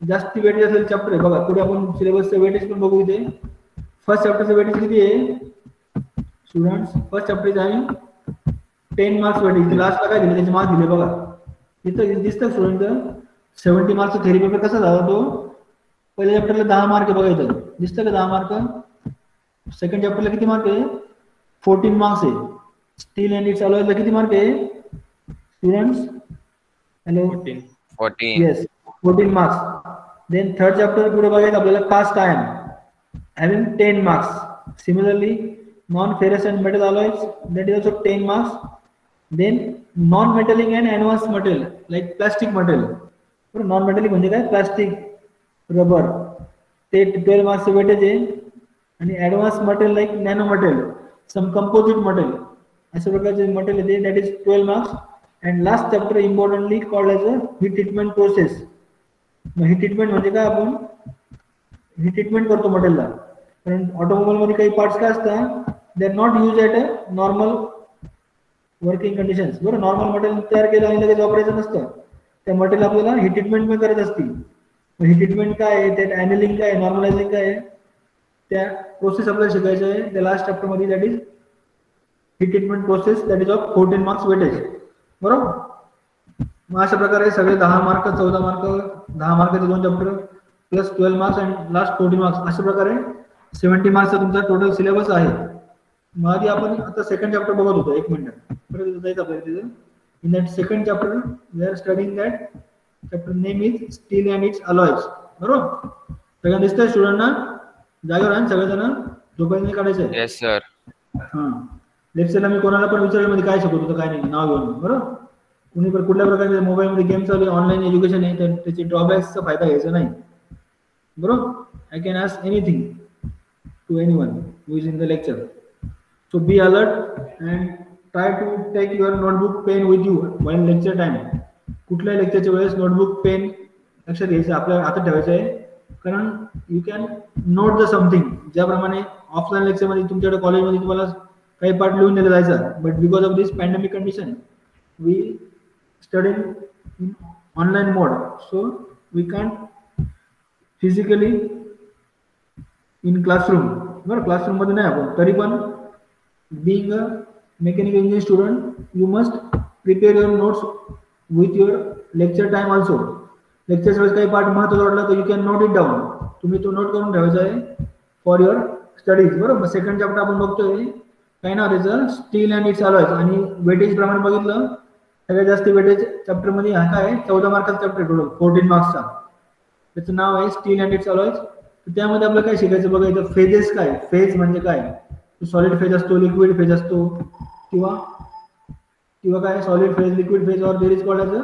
S1: जास्ती वेटेज असेल चॅप्टर आहे. बघा पुढे आपण सिलेबसचं वेटेज पण बघू. इथे फर्स्ट चॅप्टरचं वेटेज किती आहे students? First chapter is having 10 marks weightage. लास्टला काय दिले, त्याचे मार्क्स दिले बघा. इथं दिसतं स्टुडंट 70 मार्क्सचा थेरी पेपर कसा झाला तो. पहिल्या चॅप्टरला 10 मार्क आहे बघा, इथं दिसतं का 10 मार्क. सेकंड चॅप्टरला किती मार्क आहे? 14 मार्क्स आहे. स्टील अँड इट्स अलॉयला किती मार्क आहे students? Hello
S4: 14.
S1: Yes, 14 marks. Then third chapter पुढे बघायचं आपल्याला cast iron having 10 marks. Similarly non-ferrous and metal alloys, that is also 10 marks. Then non-metallic and advanced material like plastic material. Non-metallic म्हणजे काय, plastic, rubber, ते 12 marks weightage आहे. आणि advance material like nano material, some composite material, अशा प्रकारचे material आहे, that is 12 marks. And last chapter importantly called as a heat treatment process. Heat treatment म्हणजे काय, आपण हीट ट्रीटमेंट करतो मटेरियलला. कारण ऑटोमोबाईल मध्ये काही पार्ट्स काय असतात, they are not use at a normal working conditions. बरं? नॉर्मल मटेरियल तयार केलं आणि लगेच वापरायचं नसतं, त्या मटेरियल आपल्याला हीट ट्रीटमेंट पण करायचं असते. हीट ट्रीटमेंट काय आहे, त्यात ॲनेलिंग काय आहे, नॉर्मलायझिंग काय आहे, त्या प्रोसेस आपल्याला शिकायचं आहे त्या लास्ट चॅप्टर मध्ये. That is heat treatment process, that is of 14 marks weightage. बरोबर? मग अशा प्रकारे सगळे 10 mark, 14 mark, 10 मार्काचे 2 chapter plus 12 marks and last 14 marks, अशा प्रकारे 70 मार्क्सचा तुमचा टोटल सिलेबस आहे. मग आधी आपण आता सेकंड चॅप्टर बघत होतो. 1 मिनिट परत जायचं आपल्याला तिथे. In that second chapter we are studying that chapter name is steel and its alloys. बरोबर? सगळ्यांना दिसतंय स्टुडंटना? जागेवर आहे सगळेजण? झोपायला काढायचं आहे?
S4: Yes sir.
S1: हां, लेक्चरला मी कोणाला पण विचारलं मध्ये काय शिकवत होतं काय नाही, नाव घेऊन. बरोबर? कुणी पण कुठल्या प्रकारचे मोबाईलमध्ये गेम चालू आहे, ऑनलाईन एज्युकेशन आहे, तर त्याची ड्रॉबॅक्सचा फायदा घ्यायचा नाही. बरोबर? I can ask anything to anyone who is in the lecture. So be alert and try to take your notebook pen with you while lecture time. कुठल्याही लेक्चरच्या वेळेस नोटबुक पेन लक्षात घ्यायचं, आपल्या हातात ठेवायचं आहे, कारण you can note the something. ज्याप्रमाणे ऑफलाईन लेक्चरमध्ये तुमच्याकडे कॉलेजमध्ये तुम्हाला काही पार्ट लिहून दिला जायचा, but because of this pandemic condition we study in online mode, so we can't physically in classroom. बरं, क्लासरूम मध्ये नाही आपण, तरी पण being a mechanical engineering student you must prepare your notes with your lecture time also. Lecture वेळेस काही part महत्त्वाचा वाटला तर you can note it down, तुम्ही तो नोट करून ठेवायचा आहे फॉर युअर स्टडीज. बरोबर, सेकंड चॅप्टर आपण बघतोय काय ना त्याचं स्टील अँड इट्स अलॉयज, आणि वेटेज प्रमाणे बघितलं सगळ्यात जास्त वेटेज चॅप्टर मध्ये हा काय 14 मार्काचा चॅप्टर टोटल 14 मार्क्सचा. त्याचं नाव आहे स्टील अँड इट्स अलॉयज. त्यामध्ये आपल्याला काय शिकायचं बघायचं, फेजेस काय, फेज म्हणजे काय, सॉलिड फेज असतो, लिक्विड फेज असतो, किंवा काय सॉलिड फेज, लिक्विड फेज, और there is called as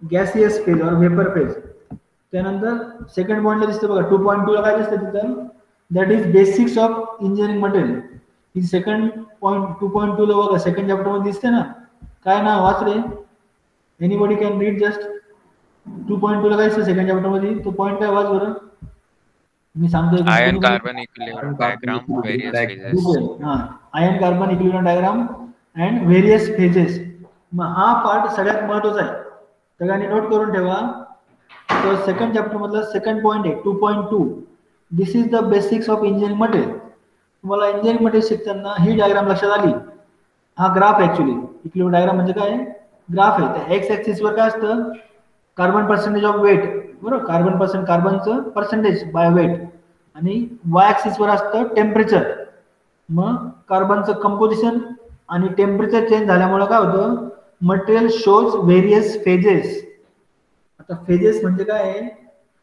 S1: gaseous phase और वेपर फेज. त्यानंतर सेकंड पॉइंटला दिसतं बघा 2.2 ला काय दिसतं तिथं, that is basics of engineering material. ही सेकंड पॉइंट 2.2 ला बघा सेकंड चॅप्टर मध्ये दिसते ना, काय ना वाच रे, एनीबॉडी कॅन रीड जस्ट. 2.2 ला काय दिसतं सेकंड चॅप्टर मध्ये, तो पॉइंट काय वाच बरं, मी सांगतो.
S4: Ion carbon equilibrium diagram, various phases.
S1: Ion carbon equilibrium diagram and various phases. मग हा पार्ट सगळ्यात महत्वाचा आहे, सगळ्यांनी नोट करून ठेवा. तो सेकंड चॅप्टर मधला सेकंड पॉइंट आहे 2.2. This is the basics of engineering material. तुम्हाला इंजिनिअरिंग मटेरियल शिकताना ही डायग्राम लक्षात आली, हा ग्राफ ऍक्च्युअली इक्विलिब्रियम डायग्राम म्हणजे काय, ग्राफ आहे. त्या एक्स ऍक्सिस वर काय असतं, कार्बन पर्सेंटेज ऑफ वेट, बरोबर, कार्बनचं पर्सेंटेज बाय वेट, आणि वाय ऍक्सिस वर असतं टेम्परेचर. मग कार्बनचं कंपोजिशन आणि टेम्परेचर चेंज झाल्यामुळे काय होतं, मटेरियल शोज व्हेरियस फेजेस. आता फेजेस म्हणजे काय,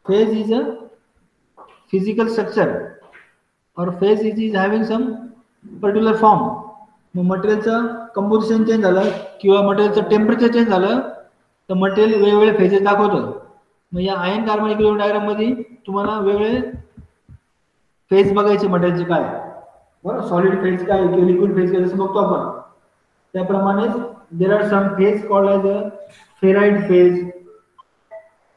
S1: phase is a physical structure or phase is having some particular form. मग मटेरियलचं कंपोजिशन चेंज झालं किंवा मटेरियलचं टेम्परेचर चेंज झालं तर मटेरियल वेगवेगळे फेजेस दाखवतं. मग या आयन कार्बन इक्विलिब्रियम डायग्राम मध्ये तुम्हाला वेगवेगळे फेज बघायचे मटेरियलचे काय, बरोबर, सॉलिड फेज काय किंवा लिक्विड फेज काय जसं बघतो आपण. त्याप्रमाणेच there are some phase called as a ferrite phase,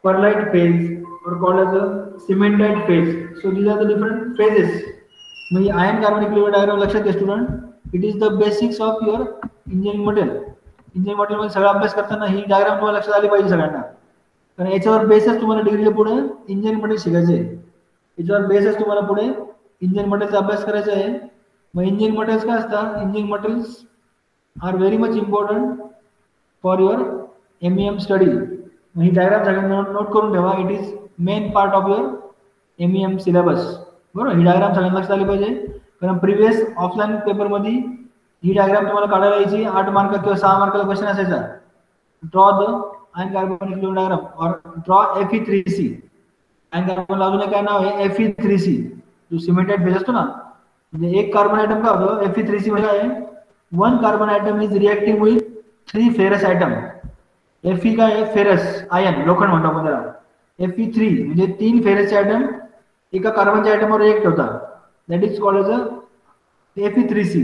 S1: perlite phase, or called as a cementite phase. So these are the different phases. म्हणजे आयन कार्बन इक्विलिब्रियम डायग्राम लक्षात घ्या student, it is the basics of your engineering material. Engineering material मध्ये सगळा अभ्यास करताना ही diagram तुम्हाला लक्षात आली पाहिजे सगळ्यांना, कारण याच्यावर बेसच तुम्हाला डिग्रीला पुढे इंजिनिअरिंग मटेरियल शिकायचे आहे. याच्यावर बेसच तुम्हाला पुढे इंजिनिअरिंग मटेरियलचा अभ्यास करायचा आहे. मग इंजिनिअरिंग मटेरियल्स काय असतात, engineering materials are very much important for your MEM study. ही डायग्राम सगळ्यांना नोट करून ठेवा, it is main part of your MEM syllabus. बरोबर, ही डायग्राम सगळ्यांना लक्षात आली पाहिजे, कारण प्रिव्हियस ऑफलाईन पेपर मध्ये ही डायग्राम तुम्हाला काढायला यायची. 8 मार्क किंवा 6 मार्काचा क्वेश्चन असायचा, draw the ion carbon equilibrium diagram और ड्रॉ Fe3C. आयन कार्बन अजून काय नाव आहे, Fe3C, जो सिमेंटेड फेज असतो ना, म्हणजे एक कार्बन आयटम काय होतं, Fe3C म्हणजे काय, 1 carbon item is reacting with 3 ferrous item. Fe काय आहे, फेरस आयन, लोखंड म्हणतो आपण त्याला. Fe3 म्हणजे 3 फेरसचे आयटम एका कार्बनच्या आयटमवर रिएक्ट होतात, that is called as a Fe3C.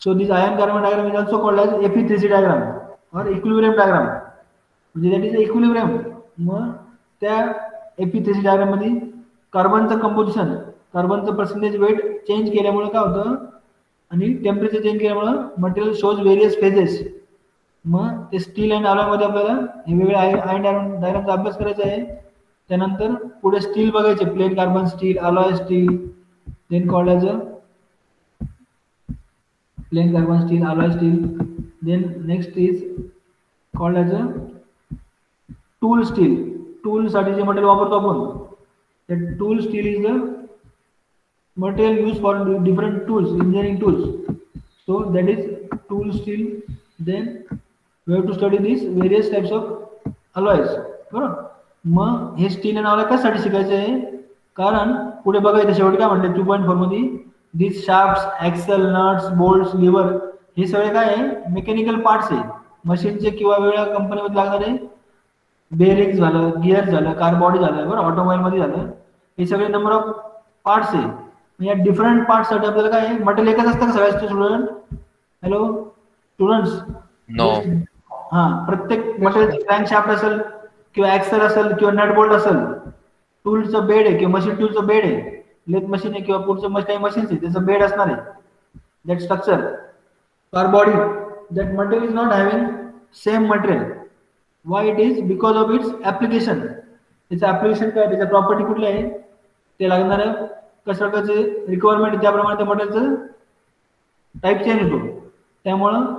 S1: So this iron carbon diagram is also called as Fe3C diagram और इक्विलिब्रियम डायग्राम, म्हणजे दॅट इज इक्विलिब्रियम. मग त्या Fe3C डायग्राम मध्ये कार्बनचं कंपोजिशन, कार्बनचं पर्सेंटेज वेट चेंज केल्यामुळे काय होतं, आणि टेम्परेचर चेंज केल्यामुळे मटेरियल शोज व्हेरियस फेजेस. मग ते स्टील अँड अलॉय मध्ये आपल्याला हे वेगळे आयन डायग्रामचा अभ्यास करायचा आहे. त्यानंतर पुढे स्टील बघायचे, plain carbon steel, alloy steel, then called as a plain carbon steel, alloy steel. Then next is called as a tool steel. Tool साठी जे मटेरियल वापरतो आपण, ते tool steel is the material use for different tools, engineering tools. So that is tool steel. Then we have to study these various types of alloys. बरोबर, मग हे steel and alloy कशासाठी शिकायचं आहे, कारण पुढे बघायचं शेवटी काय म्हणते 2.4 मध्ये, दिस शाफ्ट्स, ऍक्सल, नट्स, बोल्ट्स, लिव्हर, हे सगळे काय आहे, मेकॅनिकल पार्ट्स आहे मशीनचे किंवा वेगळ्या कंपनीमध्ये लागणारे. बेअरिंग झालं, गिअर झालं, कार बॉडी झालं, बरं, ऑटोमोबाईल मध्ये झालं, हे सगळे नंबर ऑफ पार्ट्स आहे. या डिफरंट पार्ट्स साठी आपल्याला काय मटेरियल एकच असतं का सगळ्याचे स्टुडंट, हॅलो, स्टुडंट्स
S4: No.
S1: हा प्रत्येक मटेरियलची क्रँकशाफ्ट असेल किंवा ऍक्सल असेल किंवा नट बोल्ट असेल, टूलचं बेड आहे किंवा मशीन टूलचं बेड आहे, लेथ मशीन आहे किंवा पुढचं काही मशीन आहे त्याचं बेड असणार आहे. That structure car body, that material is not having same material. Why it is? Because of its application. त्याचं ऍप्लिकेशन काय, त्याच्या प्रॉपर्टी कुठल्या आहे, ते लागणाऱ्या कशाचे रिक्वायरमेंट त्याप्रमाणे त्या मटेरियलचं टाईप चेंज होतो. त्यामुळं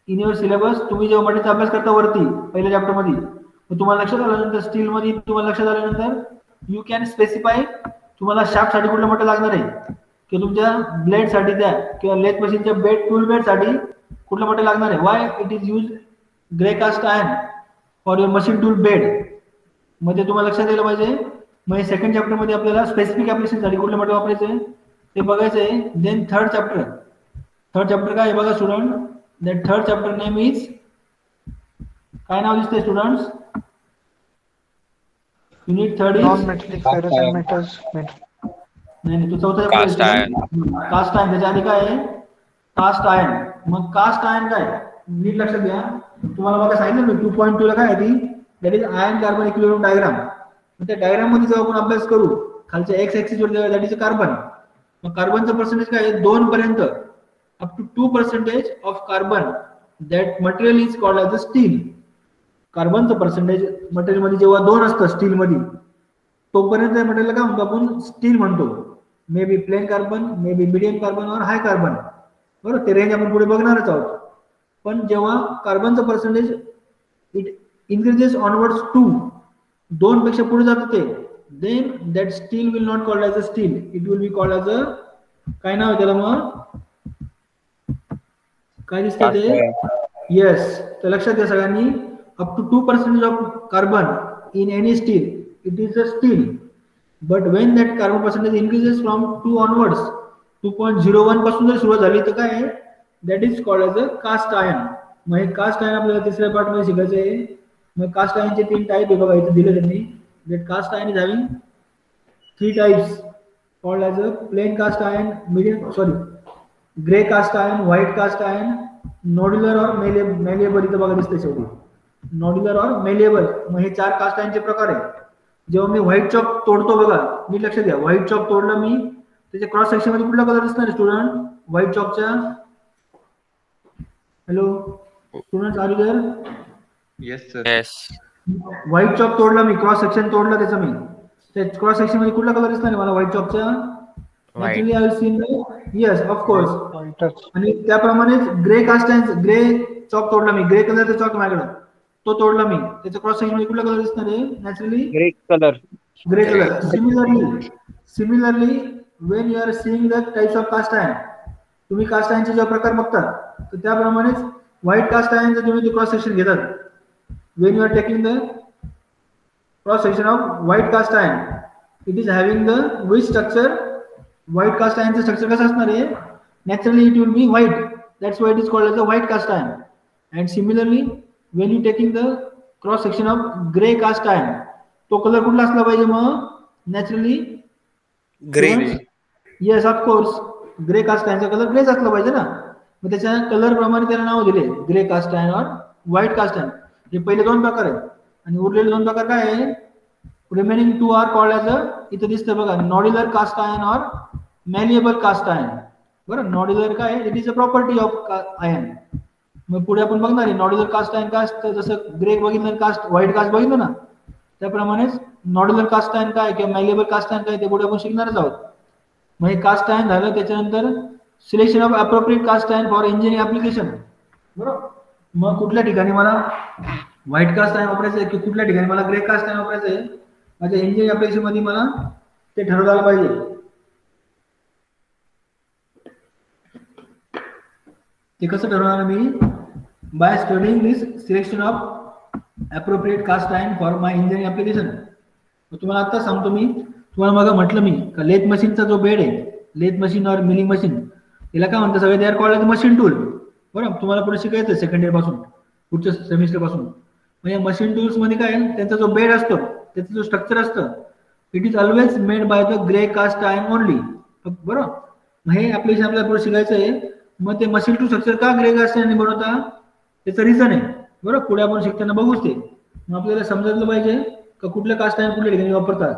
S1: इन युअर सिलेबस तुम्ही जेव्हा मटेरियलचा अभ्यास करता वरती पहिल्या चॅप्टर मध्ये, तुम्हाला लक्षात आल्यानंतर स्टील मध्ये तुम्हाला लक्षात आल्यानंतर यू कॅन स्पेसिफाय तुम्हाला शाफ्ट साठी कुठलं मटेरियल लागणार आहे, किंवा तुमच्या ब्लेड साठी द्या किंवा लेथ मशीनच्या बेड टूल बेड साठी कुठलं मटेरियल लागणार आहे. Why it is use grey cast iron for your machine tool bed मध्ये तुम्हाला लक्षात यायला पाहिजे. मग सेकंड चॅप्टर मध्ये आपल्याला स्पेसिफिक ऍप्लिकेशन साठी कुठलं मटेरियल वापरायचं आहे ते बघायचं आहे. देन थर्ड चॅप्टर काय आहे बघा student. That third chapter name is, काय नाव दिसतंय students? Unit third is
S3: Non-metallic ferrous and metals.
S1: नाही तो चौथा
S4: Cast iron.
S1: Caste iron. त्याच्या आधी काय आहे? Cast iron. मग कास्ट आयर्न काय, नीट लक्षात घ्या. तुम्हाला बघा सांगितलं मी 2.2 ला काय आहे ती, that is iron carbon equilibrium diagram. त्या डायग्राम मध्ये जेव्हा आपण अभ्यास करू खालच्या एक्स ऍक्सिस वर दॅट इज कार्बन. मग कार्बनचं पर्सेंटेज काय आहे? 2 पर्यंत up to 2% of carbon that material is called as a steel. कार्बनचं पर्सेंटेज मटेरियल मध्ये जेव्हा 2 असतं स्टील मध्ये, तोपर्यंत मटेरियल काय म्हणतो आपण? स्टील म्हणतो. May be plain carbon, may be medium carbon और हाय कार्बन. बरोबर, ते रेंज आपण पुढे बघणारच आहोत. पण जेव्हा कार्बनचं percentage it increases onwards to 2 पेक्षा पुढे जातं ते, then that steel will not called as a steel, it will be called as a, काय नाव आहे त्याला मग, काय दिसतंय ते? येस, तर लक्षात घ्या सगळ्यांनी. Up to 2% of carbon in any steel it is a steel. But when that carbon percentage increases from 2 onwards 2.01 पासून जर सुरुवात झाली तर काय आहे? That is called as a cast iron. मग हे कास्ट आयर्न आपल्याला तिसऱ्या पार्ट मध्ये शिकायचं आहे. मग कास्ट आयर्नचे 3 टाईप आहे बघा इथे दिले त्यांनी. That cast iron is having 3 types called as a plain cast iron, grey cast iron, white cast iron, nodular or malleable. इथं बघा दिसतंय शेवटी नॉड्युलर और मेलिएबल. मग हे 4 कास्ट आयर्नचे प्रकार आहे. जेव्हा मी व्हाईट चॉक तोडतो बघा, मी लक्ष द्या, व्हाईट चॉक तोडला मी, त्याच्या क्रॉस सेक्शन मध्ये कुठला कलर दिसणार स्टुडंट? व्हाईट चॉकच्या, hello student are you there?
S2: Yes, sir.
S4: Yes.
S1: White chalk तोडला मी, क्रॉस सेक्शन तोडला त्याचा मी, त्या क्रॉस सेक्शन मध्ये कुठला कलर दिसणार मला white चॉकच्या? Actually, I have seen the, yes, of course. आणि त्याप्रमाणेच grey cast iron, grey chalk तोडला मी, ग्रे कलरचा चॉक माझ्याकडे, तो तोडला मी, त्याच्या क्रॉस सेक्शन मध्ये कुठला कलर दिसणार आहे? Naturally
S3: Grey color.
S1: Grey colour. Similarly when you are seeing the types of cast iron, तुम्ही कास्ट आयर्नचे जे प्रकार बघतात तर त्याप्रमाणेच व्हाईट कास्ट आयर्नचं तुम्ही क्रॉस सेक्शन घेतात. when you are taking the cross section of white cast iron, it is having the which structure? White cast आयर्नचं structure कसं असणार आहे? Naturally it will be white. That's why it is called as a white cast iron. And similarly when you taking the cross section of grey cast iron, तो colour कुठला असला पाहिजे मग? Naturally
S3: Grey.
S1: Yes, of course grey cast आयर्नचा colour ग्रेच असला पाहिजे ना. मग त्याच्या कलर प्रमाणे त्याला नाव दिले ग्रे कास्ट आयर्न और व्हाईट कास्ट आयर्न. हे पहिले 2 प्रकार आहेत आणि उरलेले 2 प्रकार काय आहे? Remaining 2 are called as a, इथं दिसतं बघा, नॉड्युलर कास्ट आयर्न और मॅलिएबल कास्ट आयर्न. बरं, नॉड्युलर काय आहे? It is a property of iron. मग पुढे आपण बघणार आहे नॉड्युलर कास्ट आयर्न कास्ट, जसं ग्रे बघितलं, कास्ट व्हाईट कास्ट बघितलं ना, त्याप्रमाणेच नॉड्युलर कास्ट आयर्न काय किंवा मॅलिएबल कास्ट आयर्न काय ते पुढे आपण शिकणारच आहोत. मग हे कास्ट आयर्न झालं. त्याच्यानंतर selection of appropriate cast iron for engineering application. बरोबर, मग कुठल्या ठिकाणी मला व्हाईट कास्ट आयर्न वापरायचं आहे की कुठल्या ठिकाणी मला ग्रे कास्ट आयर्न वापरायचं आहे, माझ्या इंजिनिअरिंग ऍप्लिकेशन मध्ये मला ते ठरवायला पाहिजे. ते कसं ठरवणार मी? By studying this selection of appropriate cast iron for my engineering application. तुम्हाला आता सांगतो मी, तुम्हाला मग म्हटलं मी का लेथ मशीनचा जो बेड आहे, लेथ मशीन और मिलिंग मशीन, याला काय म्हणतात सगळे? दे are called as machine tool. बरोबर, तुम्हाला पुढे शिकायचं सेकंड इयर पासून, पुढच्या सेमिस्टर पासून. म्हणजे मशीन टूल्स मध्ये काय, त्यांचा जो बेड असतो, त्याचं जो स्ट्रक्चर असतं, it is always made by the grey cast iron only. बरोबर, मग हे ऍप्लिकेशन आपल्याला पुढे शिकायचं आहे. मग ते मसिल टू स्ट्रक्चर का ग्रे कास्टायन बनवता, त्याचं रिझन आहे बरोबर, पुढे आपण शिकताना बघूच ते. मग आपल्याला समजलं पाहिजे का कुठलं कास्टायन कुठल्या ठिकाणी वापरतात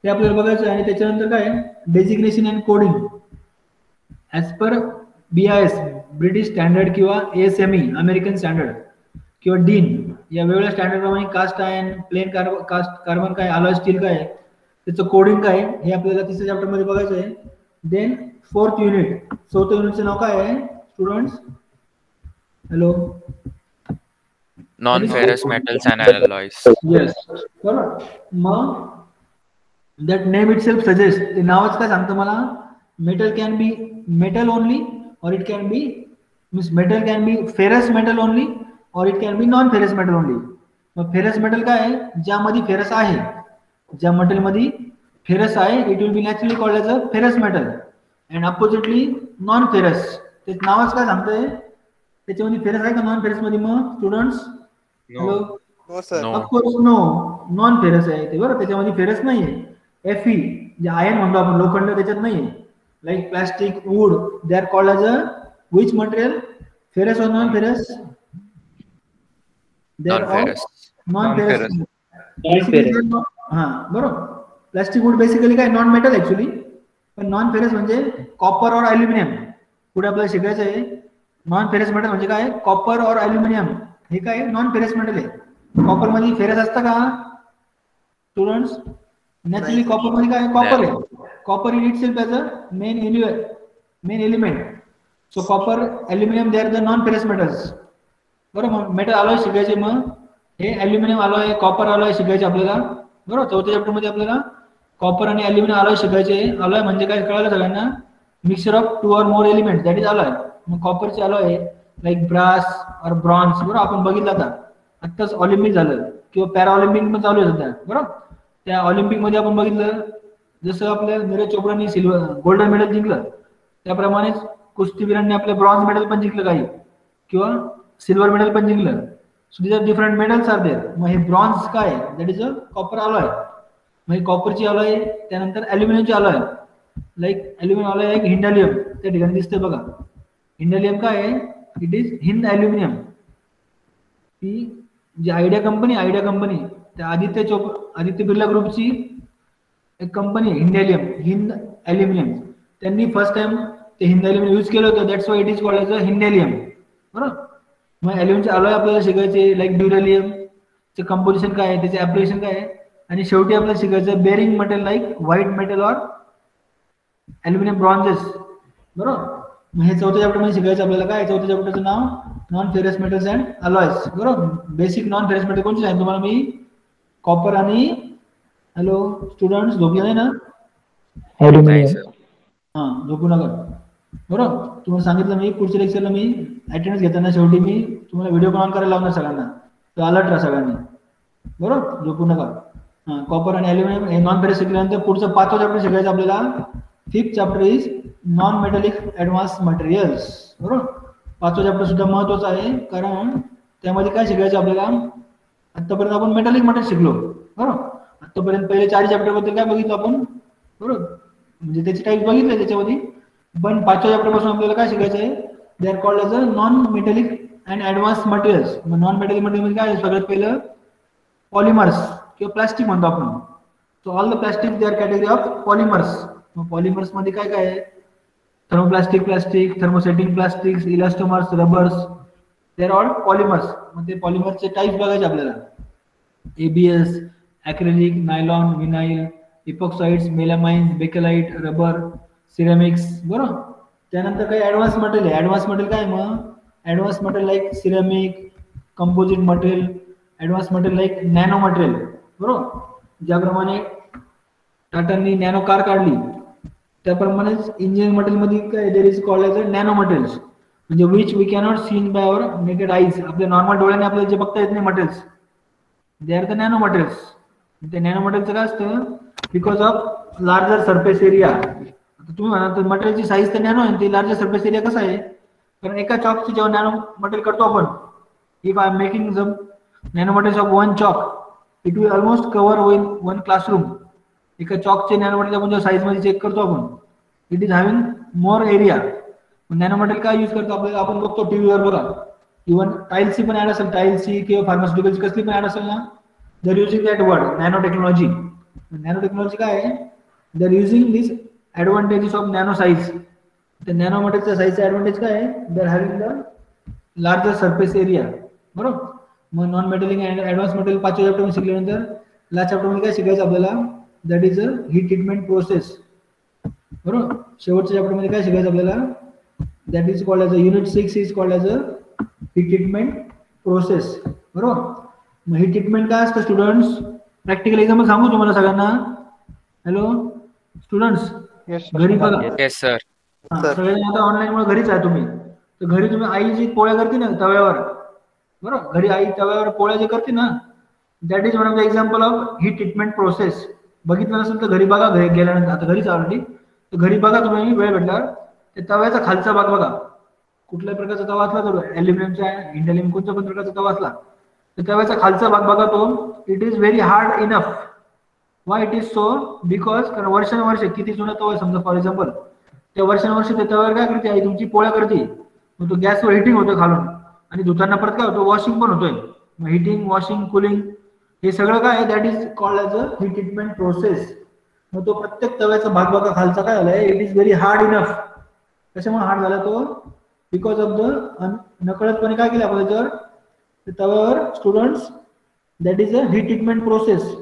S1: ते आपल्याला बघायचं आहे. आणि त्याच्यानंतर काय designation and coding as per BIS British standard किंवा ASME अमेरिकन स्टँडर्ड किंवा DIN या वेगवेगळ्या स्टँडर्ड प्रमाणे कास्ट आयर्न, प्लेन कार्बन काय, अलॉय स्टील काय, त्याचं कोडिंग काय, हे आपल्याला तिसऱ्या चॅप्टर मध्ये बघायचं आहे. देन फोर्थ युनिट, चौथ्या युनिटचं नाव काय आहे students? Hello,
S4: non ferrous metals and alloys.
S1: Yes बरोबर. मग that name it self suggest, ते नावच काय सांगतं मला, metal can be metal only or it can be means metal can be ferrous metal only or it can be non ferrous metal only. मग ferrous metal काय आहे, ज्यामध्ये ferrous आहे, ज्या मेटल मध्ये फेरस आहे it will B naturally called as a ferrous metal and oppositely non ferrous. ते नावच काय सांगतंय, त्याच्यामध्ये फेरस आहे का नॉन फेरस मध्ये? मग students hello,
S3: No, sir.
S4: No.
S1: Of course no, non ferrous आहे ते बरोबर, त्याच्यामध्ये फेरस नाहीये. Fe जे आयर्न म्हणतो आपण, लोखंड त्याच्यात नाहीये. Like plastic, wood, they are called as a which material? Ferrous or non-ferrous? They are all
S4: Non-ferrous.
S1: non-ferrous.
S2: Non-ferrous.
S1: हा बरोबर. प्लास्टिक वूड बेसिकली काय नॉन मेटल ऍक्च्युअली, पण नॉन फेरस म्हणजे कॉपर और अल्युमिनियम. पुढे आपल्याला शिकायचं आहे नॉन फेरस मेटल म्हणजे काय, कॉपर और अल्युमिनियम हे काय नॉन फेरस मेटल आहे. कॉपर मध्ये फेरस असतं का स्टुडंट्स? नॅचरली कॉपर मध्ये काय, कॉपर आहे. Copper in itself as a main element. So copper, aluminum, they are the non-ferrous metals. बरोबर. मेटल अलॉय शिकायचे, मग हे अल्युमिनियम अलॉय, कॉपर अलॉय शिकायचे आपल्याला बरोबर. चौथ्या चॅप्टर मध्ये आपल्याला कॉपर आणि अल्युमिनियम अलॉय शिकायचे. अलॉय म्हणजे काय कळालं सगळ्यांना, mixture of 2 or more element, that is alloy. मग कॉपरचे अलॉय लाईक ब्रास और ब्रॉन्झ बरोबर, आपण बघितलं आता आत्ताच ऑलिम्पिक झालं किंवा पॅरा ऑलिम्पिक मध्ये चालू आहे सध्या बरोबर. त्या ऑलिम्पिक मध्ये आपण बघितलं जसं आपल्या नीरज चोपडांनी गोल्डन मेडल जिंकलं, त्याप्रमाणेच कुस्तीवीरांनी आपलं ब्रॉन्झ मेडल पण जिंकलं काही किंवा सिल्वर मेडल पण जिंकलं. So these are different medals are there. मग हे ब्रॉन्झ काय, that is a copper alloy. मग हे कॉपरची अलॉय, त्यानंतर अल्युमिनियमची alloy like aluminium alloy like Hindalium, त्या ठिकाणी दिसतंय बघा. हिंडालियम काय आहे, इट इज हिंद अल्युमिनियम. ती जी आयडिया कंपनी त्या आदित्य बिर्ला ग्रुपची एक कंपनी हिंडालियम, हिंद अल्युमिनियम, त्यांनी फर्स्ट टाइम ते हिंद अल्युमिनियम यूज केलं होतं. That's why it is called as a Hindalium बरोबर. मग अल्युमिनियमचे अलॉय आपल्याला शिकायचे लाईक ड्युरेलियमचे कंपोजिशन काय आहे, त्याचे ऍप्लिकेशन काय आहे, आणि शेवटी आपल्याला शिकायचं bearing metal like white metal और अल्युमिनियम ब्रॉन्झेस बरोबर. मग हे चौथ्या चॅप्टर मध्ये शिकायचं आपल्याला काय, चौथ्या चॅप्टरचं नाव non ferrous metals and alloys बरोबर. बेसिक नॉन फेरस मेटल कोणते सांगितलं तुम्हाला मी, कॉपर आणि हॅलो स्टुडंट्स झोपले नाही ना?
S4: नाही सर.
S1: हा झोपू नका बरोबर. तुम्हाला सांगितलं मी पुढच्या लेक्चरला मी अटेंडन्स घेताना शेवटी मी तुम्हाला व्हिडिओ ऑन करायला लावणार सगळ्यांना, तर अलर्ट राहा सगळ्यांनी बरोबर, झोपू नका. हा कॉपर आणि अल्युमिनियम हे नॉन फेरस शिकल्यानंतर पुढचं 5वा चॅप्टर शिकायचं आपल्याला. 5th chapter is non metallic advance materials बरोबर. 5वा चॅप्टर सुद्धा महत्वाचा आहे, कारण त्यामध्ये काय शिकायचं आपल्याला, आतापर्यंत आपण मेटलिक मटेरियल शिकलो बरोबर. आतापर्यंत पहिले 4 चॅप्टर बद्दल काय बघितलं आपण बरोबर, म्हणजे त्याचे टाईप बघितले त्याच्यामध्ये. पण 5व्या चॅप्टर पासून आपल्याला काय शिकायचं आहे, they are called as a non metallic and advance materials. मग नॉन मेटलिक मटेरियल मध्ये काय, सगळ्यात पहिलं पॉलिमर्स किंवा प्लास्टिक म्हणतो आपण. So all the plastic they are category of polymers. मग पॉलिमर्स मध्ये काय काय आहे, thermoplastic, thermosetting plastics, elastomers, rubbers, they are all polymers. मग ते पॉलिमर्सचे टाईप बघायचे आपल्याला, ABS, acrylic, nylon, vinyl, epoxides, melamine, bakelite, rubber, ceramics बरोबर. त्यानंतर काही ऍडव्हान्स मटेरियल आहे. ऍडव्हान्स मटेरियल काय, मग advance material like ceramic, composite material, advance material like nano material बरोबर. ज्याप्रमाणे टाटांनी नॅनो कार काढली त्याप्रमाणेच इंजिनिअरिंग मटेरियल मध्ये काय, there is called as a nano materials, म्हणजे which we cannot seen by our naked eyes. आपल्या नॉर्मल डोळ्याने आपल्याला जे बघता येत नाही materials, they are the nano materials. ते नॅनो मटेरियलचं काय असतं, because of larger surface area. तुम्ही म्हणा तर मटेरियलची साईज तर नॅनो आहे, ती लार्जर सरफेस एरिया कसा आहे, कारण एका चॉकची जेव्हा नॅनो मटेरियल करतो आपण, if I am making some nano material of 1 chalk, it will almost cover within 1 classroom. एका चॉकचे नॅनो मटेरियल आपण जेव्हा साईज मध्ये चेक करतो आपण, it is having more area. Nano material काय यूज करतो आपल्याला, आपण बघतो टीव्हीवर बघा, इव्हन टाईल्सची पण ऍड असेल, टाईल्सची किंवा फार्मास्युटिकलची कसली पण ऍड असेल ना, दर using that word nano technology. Nano technology काय आहे, दर using this advantages of nano size. तर नॅनो मटेरियलच्या साईजचा ऍडव्हान्टेज काय आहे, दर having the larger surface area. बरोबर. मग non metalling and advance material 5व्या चॅप्टर मध्ये शिकल्यानंतर लास्ट चॅप्टर मध्ये काय शिकायचं आपल्याला, that is a heat treatment process. बरोबर. शेवटच्या चॅप्टर मध्ये काय शिकायचं आपल्याला, that is called as a unit 6 is called as a heat treatment process. बरोबर. मग हीट ट्रीटमेंट काय असतं स्टुडंट्स, प्रॅक्टिकल एक्झाम्पल सांगू तुम्हाला सगळ्यांना. हॅलो स्टुडंट्स, घरी बघा.
S4: Yes sir.
S1: सगळ्यांना आता ऑनलाईन मुळे घरीच आहे तुम्ही, तर घरी तुम्ही आई जी पोळ्या करते ना तव्यावर, बरोबर, घरी आई तव्यावर पोळ्या जे करते ना, that is one of the example of heat treatment process. बघितलं नसेल तर घरी बघा, घरी गेल्यानंतर, आता घरीच ऑलरेडी, तर घरी बघा तुम्ही वेळ भेटल्यावर, त्या तव्याचा खालचा भाग बघा, कुठल्याही प्रकारचा तवा असला तर ॲल्युमिनियमचा, इंडियम कोणत्या पण प्रकारचा तवा असला तर तव्याचा खालचा भाग बघा तो, it is very hard enough. Y it is so, because कारण वर्षानुवर्ष किती जुना तवा आहे समजा फॉर एक्झाम्पल, त्या वर्षानुवर्ष त्या तव्यावर काय करते आई तुमची, पोळ्या करते, मग तो गॅसवर हिटिंग होतं खालून, आणि धुताना परत काय होतं, वॉशिंग पण होतोय. मग हिटिंग, वॉशिंग, कुलिंग हे सगळं काय आहे, that is called as a heat treatment process. मग तो प्रत्येक तव्याचा भाग बघा खालचा काय झालाय, it is very hard enough. कशामुळे हार्ड झाला तो, बिकॉज ऑफ द नकळतपणे काय केलं आपण त्याच्यावर तव्यावर students, that is a heat treatment process.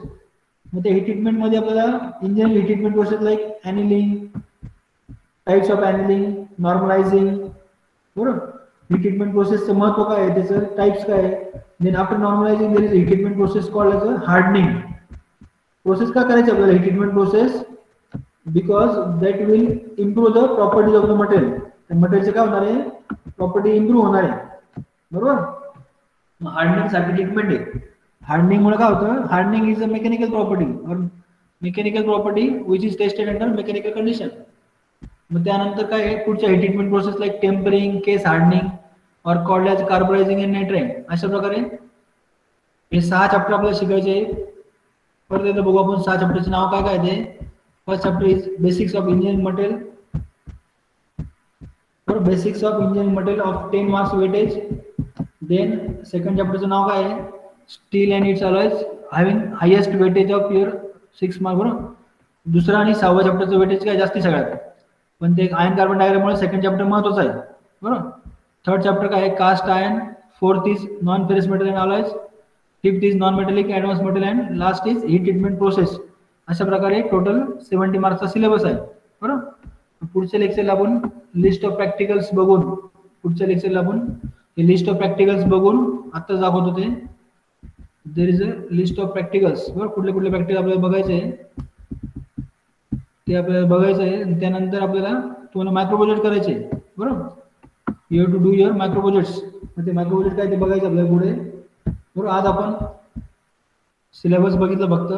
S1: मग त्या हीट ट्रीटमेंट मध्ये आपल्याला engine heat treatment process like annealing, types of annealing, normalising. बरोबर. हीट ट्रीटमेंट प्रोसेसचं महत्व काय आहे, त्याचं टाइप्स काय आहे. Then after normalising there is heat treatment process called as a hardening process. का करायची आपल्याला heat treatment process, because that will improve the properties of the material. त्या मटेरियलचे काय होणार आहे, प्रॉपर्टी इम्प्रूव्ह होणार आहे. बरोबर. हार्डनिंग सारखी ट्रीटमेंट आहे. हार्डनिंग मुळे काय होतं, hardening is a mechanical property or mechanical property which is tested under mechanical condition. मग त्यानंतर काय आहे पुढच्या heat treatment process like tempering, case hardening or called as carbonizing and nitriding. अशा प्रकारे हे 6 चॅप्टर आपल्याला शिकायचे. परत एकदा बघू आपण 6 चॅप्टरचे नाव काय काय ते. First chapter is basics of engineering material. बरोबर, basics of engineering material of 10 marks weightage. Then second चॅप्टरचं नाव काय आहे, steel and its alloys having highest weightage of your 6 mark. बरोबर. दुसरा आणि 6व्या चॅप्टरचं वेटेज काय जास्ती सगळ्यात, पण ते आयन कार्बन डायग्राममुळे सेकंड चॅप्टर महत्वाचं आहे. बरोबर. थर्ड चॅप्टर काय आहे, cast iron. Fourth is non ferrous metal and alloys. Fifth is non metallic advance material and last is heat treatment process. अशा प्रकारे टोटल 70 मार्क्सचा सिलेबस आहे. बरोबर. पुढच्या लेक्चरला आपण लिस्ट ऑफ प्रॅक्टिकल्स बघून, पुढच्या लेक्चरला आपण हे लिस्ट ऑफ प्रॅक्टिकल्स बघून आता दाखवतो ते. There is a list of practicals. बरोबर. कुठले कुठले प्रॅक्टिकल आपल्याला बघायचे ते आपल्याला बघायचं आहे. आणि त्यानंतर आपल्याला तुम्हाला मायक्रो प्रोजेक्ट करायचे. बरोबर. You have to do your micro projects. मग ते मायक्रो प्रोजेक्ट काय ते बघायचं आपल्याला पुढे. बरोबर. आज आपण सिलेबस बघितलं फक्त.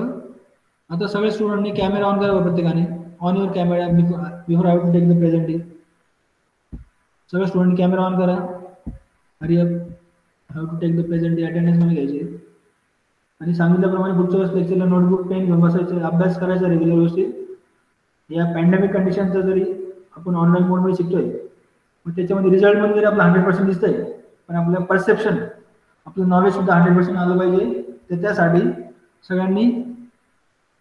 S1: आता सगळे स्टुडंटनी कॅमेरा ऑन करावा प्रत्येकाने. On your camera before I to take the presentation. सगळे स्टुडंट कॅमेरा ऑन करा. Hurry up. Have to take the presentation attendance मध्ये घ्यायचे. आणि सांगितल्याप्रमाणे पुढच्या वेळेस लेक्चरला नोटबुक पेन घेऊन बसायचे, अभ्यास करायचा रेग्युलर व्यवस्थित. या पॅन्डेमिक कंडिशनचा जरी आपण ऑनलाईन मोडमध्ये शिकतोय, मग त्याच्यामध्ये रिझल्टमध्ये जरी आपलं 100% दिसतंय, पण आपलं परसेप्शन, आपलं नॉलेज सुद्धा 100% आलं पाहिजे. तर त्यासाठी सगळ्यांनी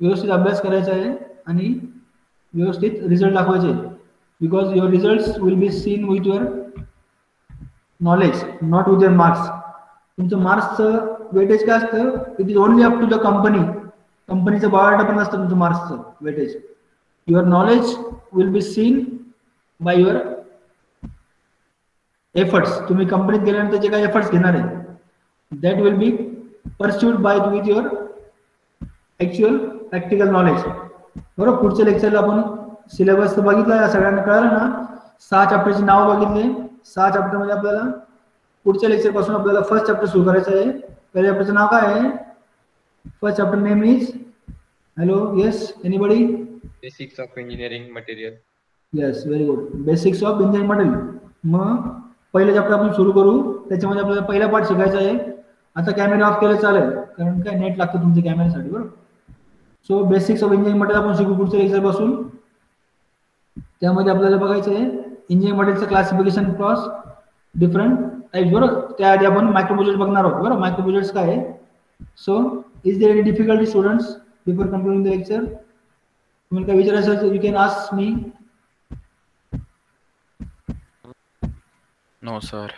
S1: व्यवस्थित अभ्यास करायचा आहे आणि व्यवस्थित रिझल्ट दाखवायचे. Because your result will be seen with your knowledge, not with your marks. तुमचं मार्क्सचं वेटेज काय असतं, it is only up to the company. कंपनीचं बायोडाटा पण असतं तुमचं मार्क्सचं weightage. Your knowledge will be seen by your efforts. तुम्ही कंपनीत गेल्यानंतर जे काही एफर्ट्स घेणार आहे, that will be pursued by with your actual practical knowledge. बरोबर. पुढच्या लेक्चरला आपण सिलेबस तर बघितला, सगळ्यांना कळलं ना. 6 चॅप्टरची नाव बघितले. 6 चॅप्टर मध्ये आपल्याला पुढच्या लेक्चर पासून आपल्याला फर्स्ट चॅप्टर सुरू करायचं आहे. पहिल्या चॅप्टरचं नाव काय आहे, first chapter name is, hello, yes, anybody?
S4: Basics of engineering material.
S1: Yes, very good. Basics of engineering material. मग पहिलं चॅप्टर आपण सुरू करू. त्याच्यामध्ये आपल्याला पहिला पार्ट शिकायचा आहे. आता कॅमेरा ऑफ केलं चालेल, कारण काय नेट लागतं तुमच्या कॅमेऱ्यासाठी. बरोबर. So basics of engineering material आपण शिकू पुढच्या लेक्चर पासून. त्यामध्ये आपल्याला बघायचं आहे इंजिनिअरिंग मटेरियलचं क्लासिफिकेशन क्रॉस डिफरंट टाइप्स बरोबर. त्याआधी आपण मायक्रो प्रोजेक्ट बघणार आहोत बरोबर. मायक्रो प्रोजेक्ट्स काय आहे. So is there any difficulty students before concluding the lecture. तुम्ही काय विचारायचं असेल you can ask me.
S4: No, sir.